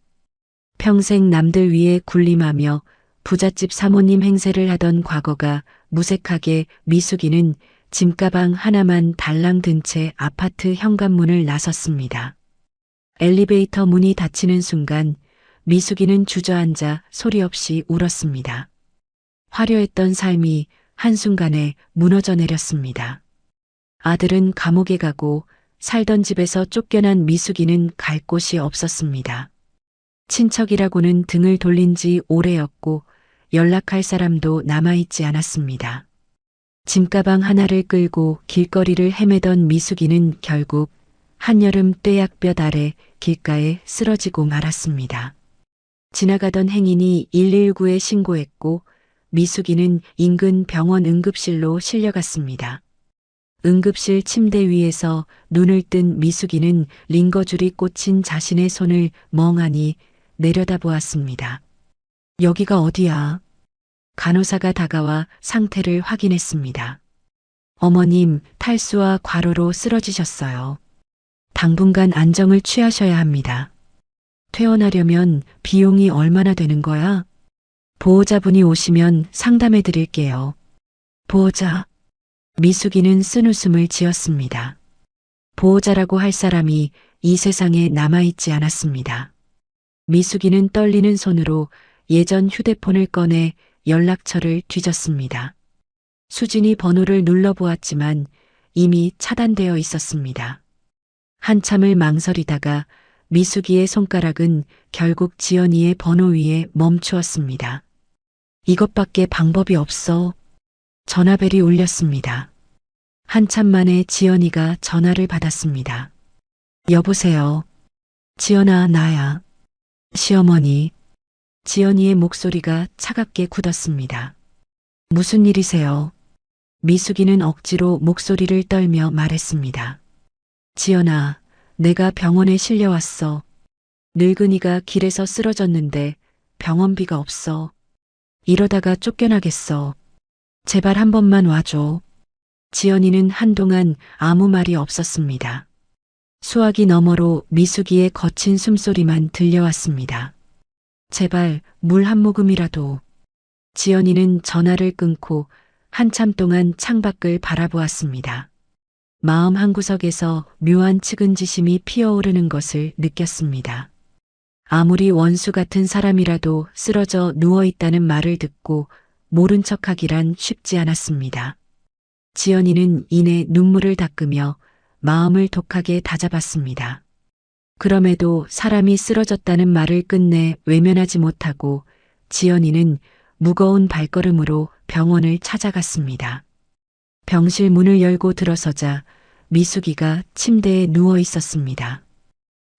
평생 남들 위해 군림하며 부잣집 사모님 행세를 하던 과거가 무색하게 미숙이는 짐가방 하나만 달랑 든 채 아파트 현관문을 나섰습니다. 엘리베이터 문이 닫히는 순간 미숙이는 주저앉아 소리 없이 울었습니다. 화려했던 삶이 한순간에 무너져 내렸습니다. 아들은 감옥에 가고 살던 집에서 쫓겨난 미숙이는 갈 곳이 없었습니다. 친척이라고는 등을 돌린 지 오래였고 연락할 사람도 남아있지 않았습니다. 짐가방 하나를 끌고 길거리를 헤매던 미숙이는 결국 한여름 뙤약볕 아래 길가에 쓰러지고 말았습니다. 지나가던 행인이 119에 신고했고 미숙이는 인근 병원 응급실로 실려갔습니다. 응급실 침대 위에서 눈을 뜬 미숙이는 링거줄이 꽂힌 자신의 손을 멍하니 내려다보았습니다. 여기가 어디야? 간호사가 다가와 상태를 확인했습니다. 어머님, 탈수와 과로로 쓰러지셨어요. 당분간 안정을 취하셔야 합니다. 퇴원하려면 비용이 얼마나 되는 거야? 보호자분이 오시면 상담해 드릴게요. 보호자. 미숙이는 쓴웃음을 지었습니다. 보호자라고 할 사람이 이 세상에 남아있지 않았습니다. 미숙이는 떨리는 손으로 예전 휴대폰을 꺼내 연락처를 뒤졌습니다. 수진이 번호를 눌러보았지만 이미 차단되어 있었습니다. 한참을 망설이다가 미숙이의 손가락은 결국 지연이의 번호 위에 멈추었습니다. 이것밖에 방법이 없어. 전화벨이 울렸습니다. 한참 만에 지연이가 전화를 받았습니다. 여보세요. 지연아, 나야. 시어머니. 지연이의 목소리가 차갑게 굳었습니다. 무슨 일이세요? 미숙이는 억지로 목소리를 떨며 말했습니다. 지연아, 내가 병원에 실려왔어. 늙은이가 길에서 쓰러졌는데 병원비가 없어. 이러다가 쫓겨나겠어. 제발 한 번만 와줘. 지연이는 한동안 아무 말이 없었습니다. 수화기 너머로 미숙이의 거친 숨소리만 들려왔습니다. 제발 물 한 모금이라도. 지연이는 전화를 끊고 한참 동안 창밖을 바라보았습니다. 마음 한구석에서 묘한 측은지심이 피어오르는 것을 느꼈습니다. 아무리 원수 같은 사람이라도 쓰러져 누워있다는 말을 듣고 모른 척하기란 쉽지 않았습니다. 지연이는 이내 눈물을 닦으며 마음을 독하게 다잡았습니다. 그럼에도 사람이 쓰러졌다는 말을 끝내 외면하지 못하고 지연이는 무거운 발걸음으로 병원을 찾아갔습니다. 병실 문을 열고 들어서자 미숙이가 침대에 누워 있었습니다.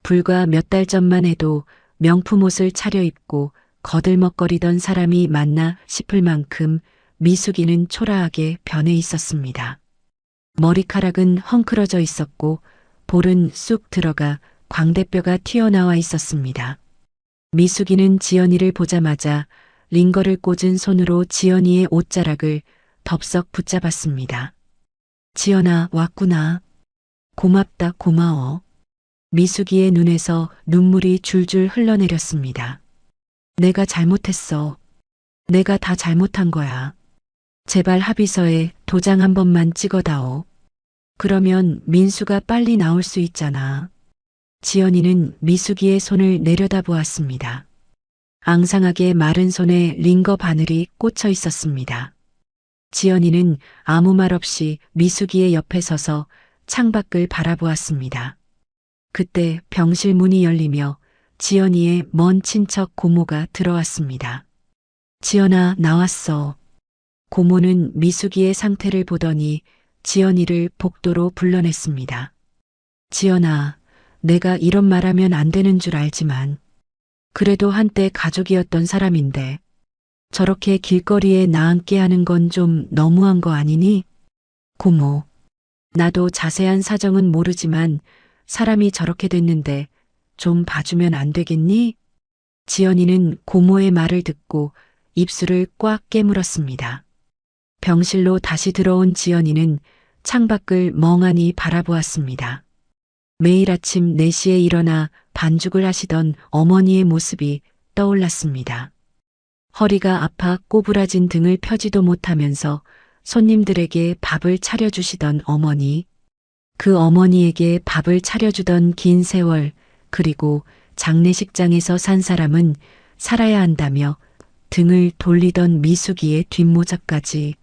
불과 몇 달 전만 해도 명품 옷을 차려입고 거들먹거리던 사람이 맞나 싶을 만큼 미숙이는 초라하게 변해 있었습니다. 머리카락은 헝클어져 있었고 볼은 쑥 들어가 광대뼈가 튀어나와 있었습니다. 미숙이는 지연이를 보자마자 링거를 꽂은 손으로 지연이의 옷자락을 덥석 붙잡았습니다. 지연아, 왔구나. 고맙다, 고마워. 미숙이의 눈에서 눈물이 줄줄 흘러내렸습니다. 내가 잘못했어. 내가 다 잘못한 거야. 제발 합의서에 도장 한 번만 찍어다오. 그러면 민수가 빨리 나올 수 있잖아. 지연이는 미숙이의 손을 내려다보았습니다. 앙상하게 마른 손에 링거 바늘이 꽂혀 있었습니다. 지연이는 아무 말 없이 미숙이의 옆에 서서 창밖을 바라보았습니다. 그때 병실 문이 열리며 지연이의 먼 친척 고모가 들어왔습니다. 지연아, 나왔어. 고모는 미숙이의 상태를 보더니 지연이를 복도로 불러냈습니다. 지연아, 내가 이런 말하면 안 되는 줄 알지만 그래도 한때 가족이었던 사람인데 저렇게 길거리에 나앉게 하는 건 좀 너무한 거 아니니? 고모, 나도 자세한 사정은 모르지만 사람이 저렇게 됐는데 좀 봐주면 안 되겠니? 지연이는 고모의 말을 듣고 입술을 꽉 깨물었습니다. 병실로 다시 들어온 지연이는 창밖을 멍하니 바라보았습니다. 매일 아침 4시에 일어나 반죽을 하시던 어머니의 모습이 떠올랐습니다. 허리가 아파 꼬부라진 등을 펴지도 못하면서 손님들에게 밥을 차려주시던 어머니, 그 어머니에게 밥을 차려주던 긴 세월, 그리고 장례식장에서 산 사람은 살아야 한다며 등을 돌리던 미숙이의 뒷모자까지.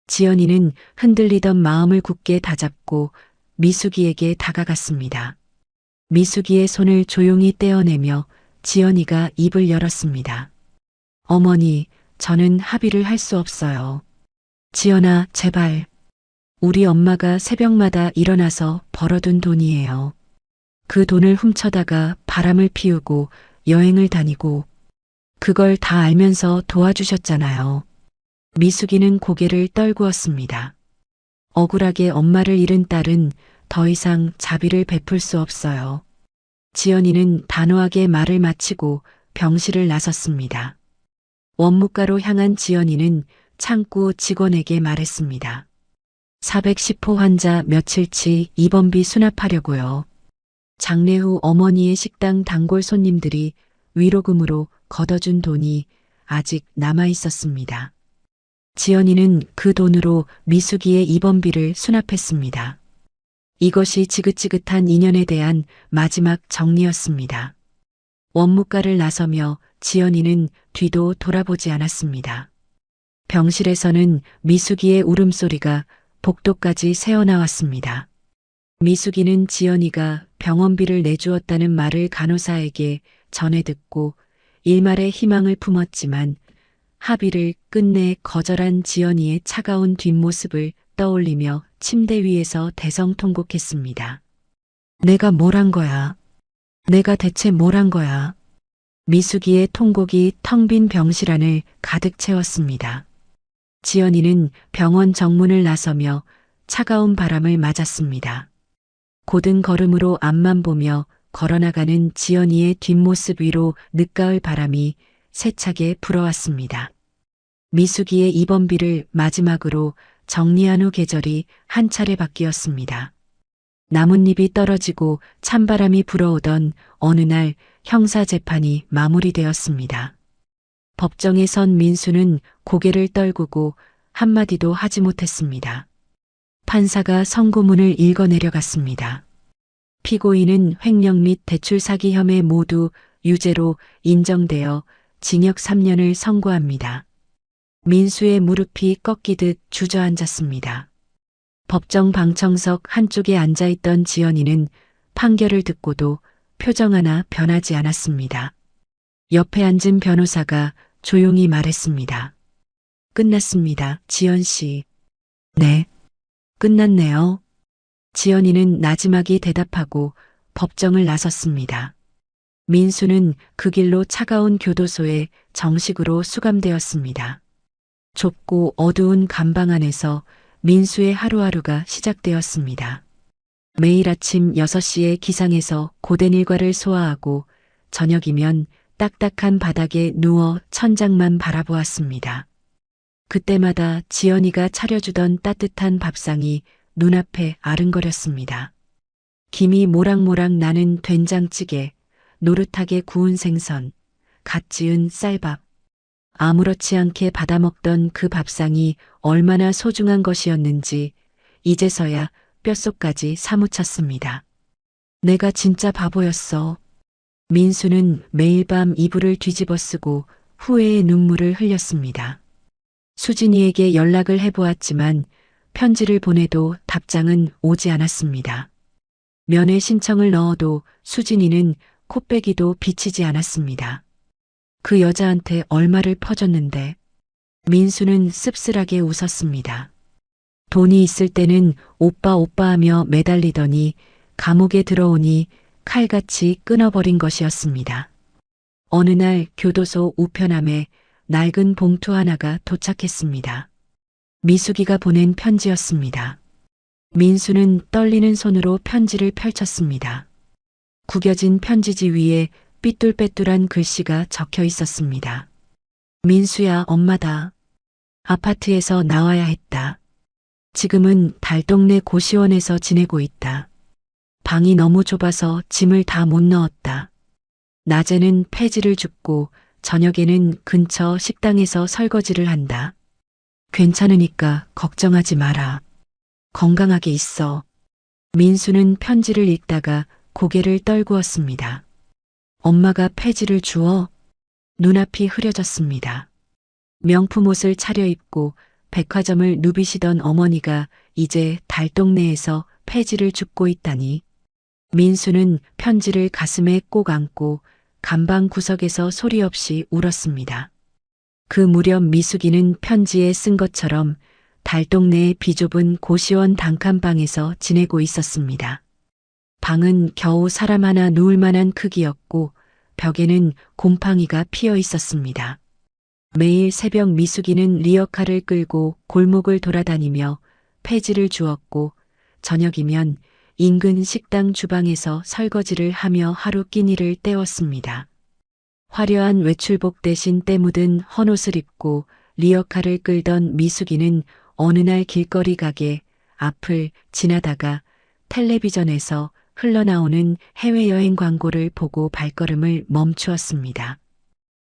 지연이는 흔들리던 마음을 굳게 다잡고 미숙이에게 다가갔습니다. 미숙이의 손을 조용히 떼어내며 지연이가 입을 열었습니다. 어머니, 저는 합의를 할 수 없어요. 지연아, 제발. 우리 엄마가 새벽마다 일어나서 벌어둔 돈이에요. 그 돈을 훔쳐다가 바람을 피우고 여행을 다니고 그걸 다 알면서 도와주셨잖아요. 미숙이는 고개를 떨구었습니다. 억울하게 엄마를 잃은 딸은 더 이상 자비를 베풀 수 없어요. 지연이는 단호하게 말을 마치고 병실을 나섰습니다. 원무과로 향한 지연이는 창구 직원에게 말했습니다. 410호 환자 며칠치 입원비 수납하려고요. 장례 후 어머니의 식당 단골 손님들이 위로금으로 걷어준 돈이 아직 남아 있었습니다. 지연이는 그 돈으로 미숙이의 입원비를 수납했습니다. 이것이 지긋지긋한 인연에 대한 마지막 정리였습니다. 원무과를 나서며 지연이는 뒤도 돌아보지 않았습니다. 병실에서는 미숙이의 울음소리가 복도까지 새어나왔습니다. 미숙이는 지연이가 병원비를 내주었다는 말을 간호사에게 전해 듣고 일말의 희망을 품었지만 합의를 끝내 거절한 지연이의 차가운 뒷모습을 떠올리며 침대 위에서 대성통곡했습니다. 내가 뭘 한 거야? 내가 대체 뭘 한 거야? 미숙이의 통곡이 텅 빈 병실 안을 가득 채웠습니다. 지연이는 병원 정문을 나서며 차가운 바람을 맞았습니다. 고든 걸음으로 앞만 보며 걸어나가는 지연이의 뒷모습 위로 늦가을 바람이 세차게 불어왔습니다. 미숙이의 입원비를 마지막으로 정리한 후 계절이 한 차례 바뀌었습니다. 나뭇잎이 떨어지고 찬바람이 불어오던 어느 날 형사재판이 마무리되었습니다. 법정에 선 민수는 고개를 떨구고 한마디도 하지 못했습니다. 판사가 선고문을 읽어내려갔습니다. 피고인은 횡령 및 대출 사기 혐의 모두 유죄로 인정되어 징역 3년을 선고합니다. 민수의 무릎이 꺾이듯 주저앉았습니다. 법정 방청석 한쪽에 앉아있던 지연이는 판결을 듣고도 표정 하나 변하지 않았습니다. 옆에 앉은 변호사가 조용히 말했습니다. 끝났습니다, 지연 씨. 네, 끝났네요. 지연이는 나지막이 대답하고 법정을 나섰습니다. 민수는 그 길로 차가운 교도소에 정식으로 수감되었습니다. 좁고 어두운 감방 안에서 민수의 하루하루가 시작되었습니다. 매일 아침 6시에 기상해서 고된 일과를 소화하고 저녁이면 딱딱한 바닥에 누워 천장만 바라보았습니다. 그때마다 지연이가 차려주던 따뜻한 밥상이 눈앞에 아른거렸습니다. 김이 모락모락 나는 된장찌개, 노릇하게 구운 생선, 갓 지은 쌀밥. 아무렇지 않게 받아먹던 그 밥상이 얼마나 소중한 것이었는지 이제서야 뼛속까지 사무쳤습니다. 내가 진짜 바보였어. 민수는 매일 밤 이불을 뒤집어 쓰고 후회의 눈물을 흘렸습니다. 수진이에게 연락을 해보았지만 편지를 보내도 답장은 오지 않았습니다. 면회 신청을 넣어도 수진이는 코빼기도 비치지 않았습니다. 그 여자한테 얼마를 퍼줬는데. 민수는 씁쓸하게 웃었습니다. 돈이 있을 때는 오빠 오빠 하며 매달리더니 감옥에 들어오니 칼같이 끊어버린 것이었습니다. 어느 날 교도소 우편함에 낡은 봉투 하나가 도착했습니다. 미숙이가 보낸 편지였습니다. 민수는 떨리는 손으로 편지를 펼쳤습니다. 구겨진 편지지 위에 삐뚤빼뚤한 글씨가 적혀 있었습니다. 민수야, 엄마다. 아파트에서 나와야 했다. 지금은 달동네 고시원에서 지내고 있다. 방이 너무 좁아서 짐을 다 못 넣었다. 낮에는 폐지를 줍고 저녁에는 근처 식당에서 설거지를 한다. 괜찮으니까 걱정하지 마라. 건강하게 있어. 민수는 편지를 읽다가 고개를 떨구었습니다. 엄마가 폐지를 주어? 눈앞이 흐려졌습니다. 명품 옷을 차려입고 백화점을 누비시던 어머니가 이제 달동네에서 폐지를 줍고 있다니. 민수는 편지를 가슴에 꼭 안고 간방 구석에서 소리 없이 울었습니다. 그 무렵 미숙이는 편지에 쓴 것처럼 달동네의 비좁은 고시원 단칸방에서 지내고 있었습니다. 방은 겨우 사람 하나 누울 만한 크기였고 벽에는 곰팡이가 피어 있었습니다. 매일 새벽 미숙이는 리어카를 끌고 골목을 돌아다니며 폐지를 주었고 저녁이면 인근 식당 주방에서 설거지를 하며 하루 끼니를 때웠습니다. 화려한 외출복 대신 때 묻은 헌옷을 입고 리어카를 끌던 미숙이는 어느 날 길거리 가게 앞을 지나다가 텔레비전에서 흘러나오는 해외여행 광고를 보고 발걸음을 멈추었습니다.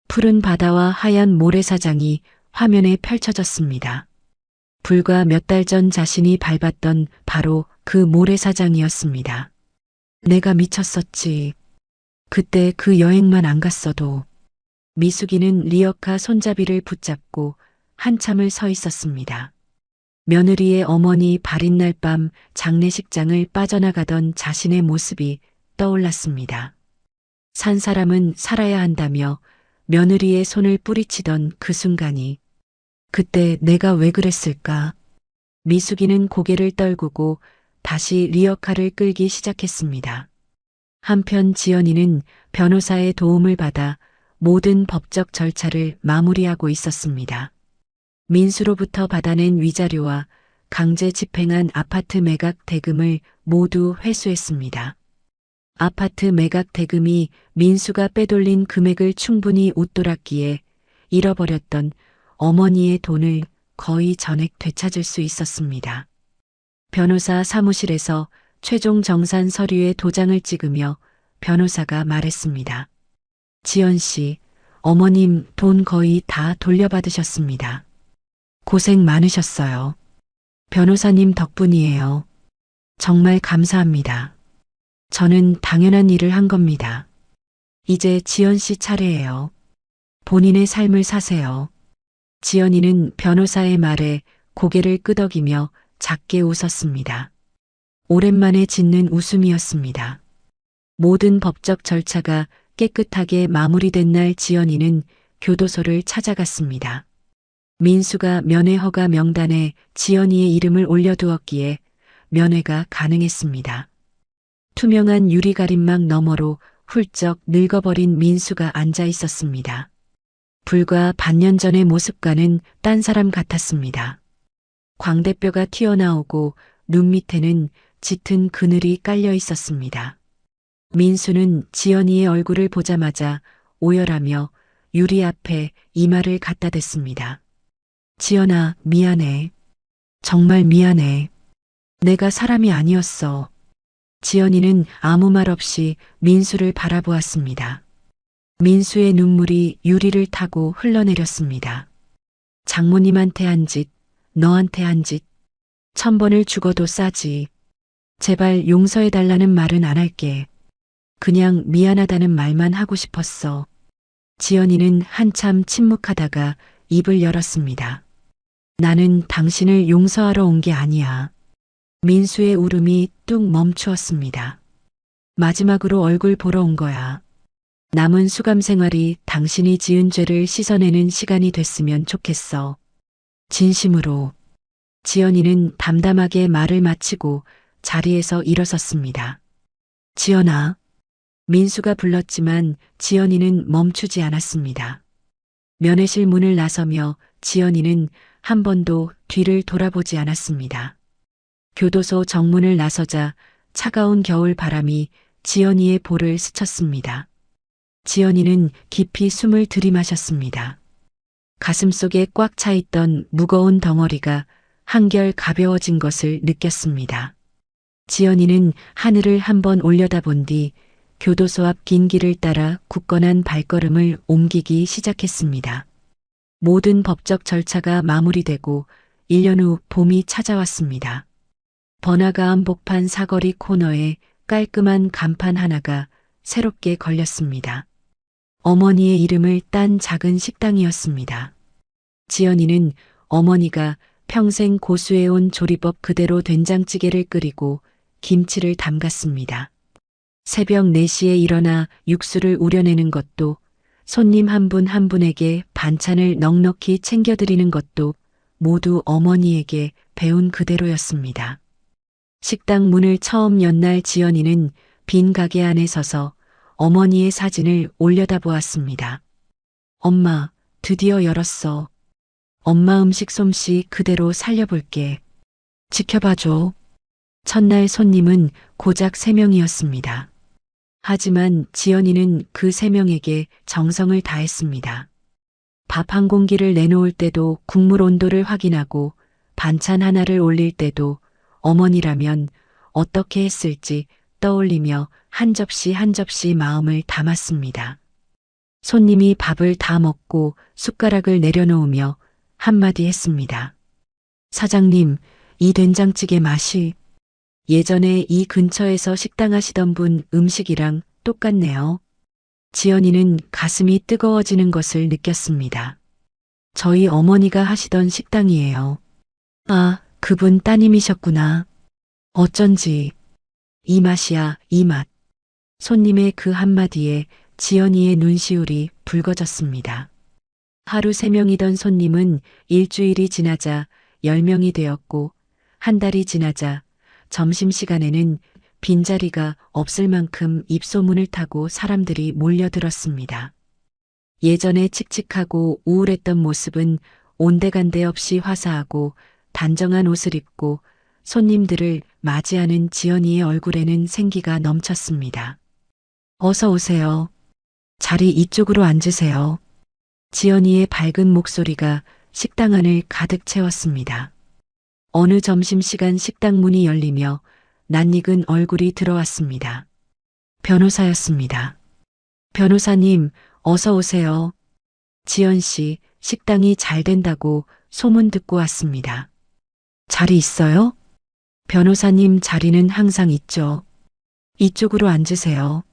푸른 바다와 하얀 모래사장이 화면에 펼쳐졌습니다. 불과 몇 달 전 자신이 밟았던 바로 그 모래사장이었습니다. 내가 미쳤었지. 그때 그 여행만 안 갔어도. 미숙이는 리어카 손잡이를 붙잡고 한참을 서 있었습니다. 며느리의 어머니 발인 날 밤 장례식장을 빠져나가던 자신의 모습이 떠올랐습니다. 산 사람은 살아야 한다며 며느리의 손을 뿌리치던 그 순간이 그때 내가 왜 그랬을까? 미숙이는 고개를 떨구고 다시 리어카를 끌기 시작했습니다. 한편 지연이는 변호사의 도움을 받아 모든 법적 절차를 마무리하고 있었습니다. 민수로부터 받아낸 위자료와 강제 집행한 아파트 매각 대금을 모두 회수했습니다. 아파트 매각 대금이 민수가 빼돌린 금액을 충분히 웃돌았기에 잃어버렸던 어머니의 돈을 거의 전액 되찾을 수 있었습니다. 변호사 사무실에서 최종 정산 서류에 도장을 찍으며 변호사가 말했습니다. 지연 씨, 어머님 돈 거의 다 돌려받으셨습니다. 고생 많으셨어요. 변호사님 덕분이에요. 정말 감사합니다. 저는 당연한 일을 한 겁니다. 이제 지연 씨 차례예요. 본인의 삶을 사세요. 지연이는 변호사의 말에 고개를 끄덕이며 작게 웃었습니다. 오랜만에 짓는 웃음이었습니다. 모든 법적 절차가 깨끗하게 마무리된 날 지연이는 교도소를 찾아갔습니다. 민수가 면회 허가 명단에 지연이의 이름을 올려두었기에 면회가 가능했습니다. 투명한 유리 가림막 너머로 훌쩍 늙어버린 민수가 앉아 있었습니다. 불과 반년 전의 모습과는 딴 사람 같았습니다. 광대뼈가 튀어나오고 눈 밑에는 짙은 그늘이 깔려 있었습니다. 민수는 지연이의 얼굴을 보자마자 오열하며 유리 앞에 이마를 갖다 댔습니다. 지연아, 미안해. 정말 미안해. 내가 사람이 아니었어. 지연이는 아무 말 없이 민수를 바라보았습니다. 민수의 눈물이 유리를 타고 흘러내렸습니다. 장모님한테 한 짓, 너한테 한 짓, 1000번을 죽어도 싸지. 제발 용서해달라는 말은 안 할게. 그냥 미안하다는 말만 하고 싶었어. 지연이는 한참 침묵하다가 입을 열었습니다. 나는 당신을 용서하러 온 게 아니야. 민수의 울음이 뚝 멈추었습니다. 마지막으로 얼굴 보러 온 거야. 남은 수감 생활이 당신이 지은 죄를 씻어내는 시간이 됐으면 좋겠어. 진심으로. 지연이는 담담하게 말을 마치고 자리에서 일어섰습니다. 지연아. 민수가 불렀지만 지연이는 멈추지 않았습니다. 면회실 문을 나서며 지연이는 한 번도 뒤를 돌아보지 않았습니다. 교도소 정문을 나서자 차가운 겨울 바람이 지연이의 볼을 스쳤습니다. 지연이는 깊이 숨을 들이마셨습니다. 가슴속에 꽉 차 있던 무거운 덩어리가 한결 가벼워진 것을 느꼈습니다. 지연이는 하늘을 한번 올려다본 뒤 교도소 앞 긴 길을 따라 굳건한 발걸음을 옮기기 시작했습니다. 모든 법적 절차가 마무리되고 1년 후 봄이 찾아왔습니다. 번화가 한복판 사거리 코너에 깔끔한 간판 하나가 새롭게 걸렸습니다. 어머니의 이름을 딴 작은 식당이었습니다. 지연이는 어머니가 평생 고수해온 조리법 그대로 된장찌개를 끓이고 김치를 담갔습니다. 새벽 4시에 일어나 육수를 우려내는 것도, 손님 한 분 한 분에게 반찬을 넉넉히 챙겨드리는 것도 모두 어머니에게 배운 그대로였습니다. 식당 문을 처음 연 날 지연이는 빈 가게 안에 서서 어머니의 사진을 올려다보았습니다. 엄마, 드디어 열었어. 엄마 음식 솜씨 그대로 살려볼게. 지켜봐줘. 첫날 손님은 고작 3명이었습니다. 하지만 지연이는 그 3명에게 정성을 다했습니다. 밥 한 공기를 내놓을 때도 국물 온도를 확인하고 반찬 하나를 올릴 때도 어머니라면 어떻게 했을지 떠올리며 한 접시 한 접시 마음을 담았습니다. 손님이 밥을 다 먹고 숟가락을 내려놓으며 한마디 했습니다. 사장님, 이 된장찌개 맛이 예전에 이 근처에서 식당 하시던 분 음식이랑 똑같네요. 지연이는 가슴이 뜨거워지는 것을 느꼈습니다. 저희 어머니가 하시던 식당이에요. 아, 그분 따님이셨구나. 어쩐지. 이 맛이야, 이 맛. 손님의 그 한마디에 지연이의 눈시울이 붉어졌습니다. 하루 3명이던 손님은 일주일이 지나자 10명이 되었고, 한 달이 지나자 점심시간에는 빈자리가 없을 만큼 입소문을 타고 사람들이 몰려들었습니다. 예전에 칙칙하고 우울했던 모습은 온데간데 없이 화사하고 단정한 옷을 입고 손님들을 맞이하는 지연이의 얼굴에는 생기가 넘쳤습니다. 어서 오세요. 자리 이쪽으로 앉으세요. 지연이의 밝은 목소리가 식당 안을 가득 채웠습니다. 어느 점심시간 식당 문이 열리며 낯익은 얼굴이 들어왔습니다. 변호사였습니다. 변호사님, 어서 오세요. 지연 씨, 식당이 잘 된다고 소문 듣고 왔습니다. 자리 있어요? 변호사님 자리는 항상 있죠. 이쪽으로 앉으세요.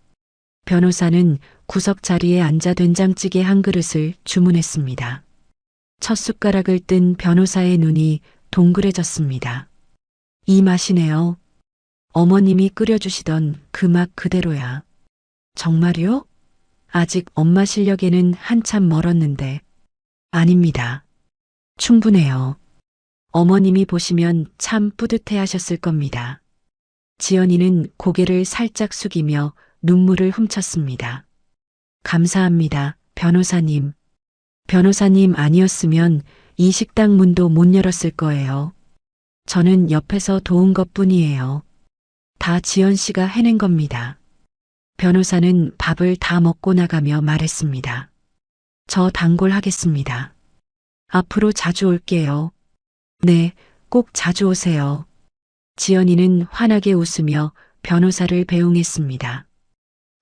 변호사는 구석 자리에 앉아 된장찌개 한 그릇을 주문했습니다. 첫 숟가락을 뜬 변호사의 눈이 동그래졌습니다. 이 맛이네요. 어머님이 끓여주시던 그 맛 그대로야. 정말요? 아직 엄마 실력에는 한참 멀었는데. 아닙니다. 충분해요. 어머님이 보시면 참 뿌듯해 하셨을 겁니다. 지연이는 고개를 살짝 숙이며 눈물을 훔쳤습니다. 감사합니다, 변호사님. 변호사님 아니었으면 이 식당 문도 못 열었을 거예요. 저는 옆에서 도운 것뿐이에요. 다 지연 씨가 해낸 겁니다. 변호사는 밥을 다 먹고 나가며 말했습니다. 저 단골하겠습니다. 앞으로 자주 올게요. 네, 꼭 자주 오세요. 지연이는 환하게 웃으며 변호사를 배웅했습니다.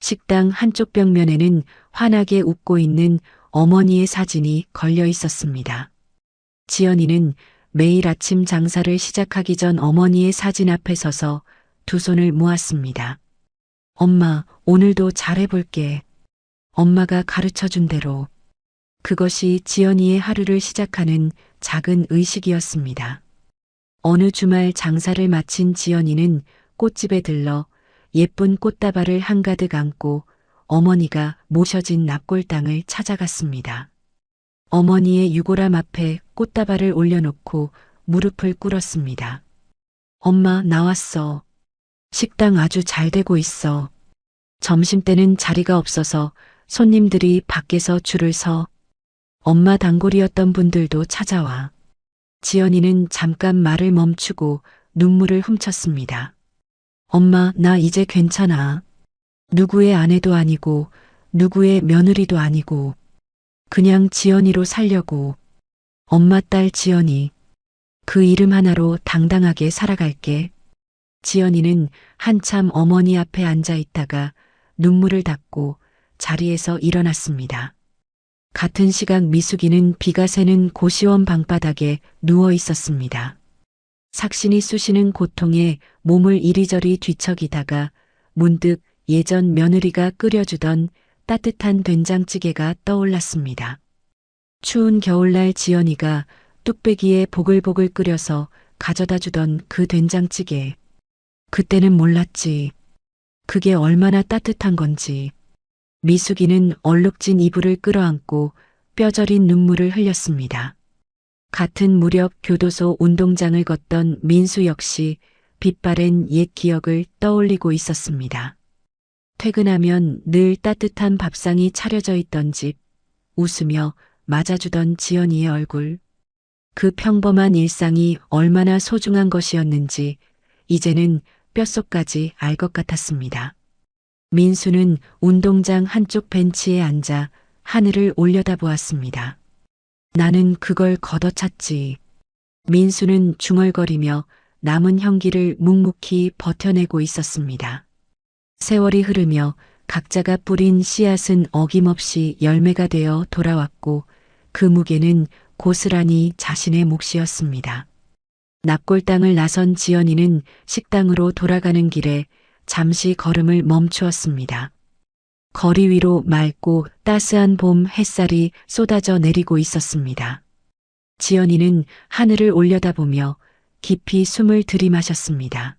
식당 한쪽 벽면에는 환하게 웃고 있는 어머니의 사진이 걸려 있었습니다. 지연이는 매일 아침 장사를 시작하기 전 어머니의 사진 앞에 서서 두 손을 모았습니다. 엄마, 오늘도 잘해볼게. 엄마가 가르쳐준 대로. 그것이 지연이의 하루를 시작하는 작은 의식이었습니다. 어느 주말 장사를 마친 지연이는 꽃집에 들러 예쁜 꽃다발을 한가득 안고 어머니가 모셔진 납골당을 찾아갔습니다. 어머니의 유골함 앞에 꽃다발을 올려놓고 무릎을 꿇었습니다. 엄마, 나왔어. 식당 아주 잘 되고 있어. 점심때는 자리가 없어서 손님들이 밖에서 줄을 서. 엄마 단골이었던 분들도 찾아와. 지연이는 잠깐 말을 멈추고 눈물을 훔쳤습니다. 엄마, 나 이제 괜찮아. 누구의 아내도 아니고 누구의 며느리도 아니고 그냥 지연이로 살려고. 엄마 딸 지연이. 그 이름 하나로 당당하게 살아갈게. 지연이는 한참 어머니 앞에 앉아 있다가 눈물을 닦고 자리에서 일어났습니다. 같은 시각 미숙이는 비가 새는 고시원 방바닥에 누워 있었습니다. 삭신이 쑤시는 고통에 몸을 이리저리 뒤척이다가 문득 예전 며느리가 끓여주던 따뜻한 된장찌개가 떠올랐습니다. 추운 겨울날 지연이가 뚝배기에 보글보글 끓여서 가져다 주던 그 된장찌개. 그때는 몰랐지. 그게 얼마나 따뜻한 건지. 미숙이는 얼룩진 이불을 끌어안고 뼈저린 눈물을 흘렸습니다. 같은 무렵 교도소 운동장을 걷던 민수 역시 빛바랜 옛 기억을 떠올리고 있었습니다. 퇴근하면 늘 따뜻한 밥상이 차려져 있던 집, 웃으며 맞아주던 지연이의 얼굴. 그 평범한 일상이 얼마나 소중한 것이었는지 이제는 뼛속까지 알 것 같았습니다. 민수는 운동장 한쪽 벤치에 앉아 하늘을 올려다보았습니다. 나는 그걸 걷어찼지. 민수는 중얼거리며 남은 형기를 묵묵히 버텨내고 있었습니다. 세월이 흐르며 각자가 뿌린 씨앗은 어김없이 열매가 되어 돌아왔고 그 무게는 고스란히 자신의 몫이었습니다. 납골당을 나선 지연이는 식당으로 돌아가는 길에 잠시 걸음을 멈추었습니다. 거리 위로 맑고 따스한 봄 햇살이 쏟아져 내리고 있었습니다. 지연이는 하늘을 올려다보며 깊이 숨을 들이마셨습니다.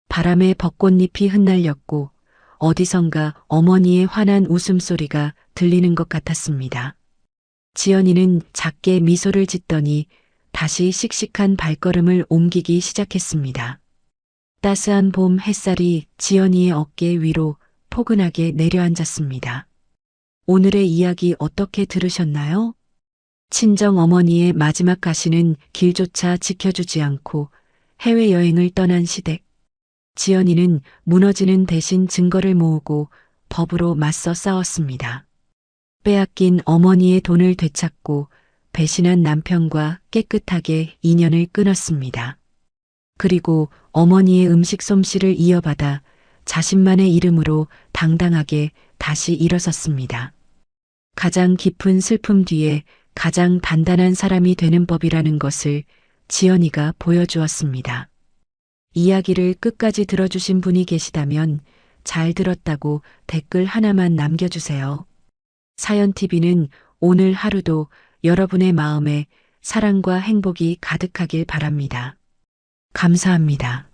바람에 벚꽃잎이 흩날렸고 어디선가 어머니의 환한 웃음소리가 들리는 것 같았습니다. 지연이는 작게 미소를 짓더니 다시 씩씩한 발걸음을 옮기기 시작했습니다. 따스한 봄 햇살이 지연이의 어깨 위로 포근하게 내려앉았습니다. 오늘의 이야기 어떻게 들으셨나요? 친정 어머니의 마지막 가시는 길조차 지켜주지 않고 해외여행을 떠난 시댁. 지연이는 무너지는 대신 증거를 모으고 법으로 맞서 싸웠습니다. 빼앗긴 어머니의 돈을 되찾고 배신한 남편과 깨끗하게 인연을 끊었습니다. 그리고 어머니의 음식 솜씨를 이어받아 자신만의 이름으로 당당하게 다시 일어섰습니다. 가장 깊은 슬픔 뒤에 가장 단단한 사람이 되는 법이라는 것을 지연이가 보여주었습니다. 이야기를 끝까지 들어주신 분이 계시다면 잘 들었다고 댓글 하나만 남겨주세요. 사연TV는 오늘 하루도 여러분의 마음에 사랑과 행복이 가득하길 바랍니다. 감사합니다.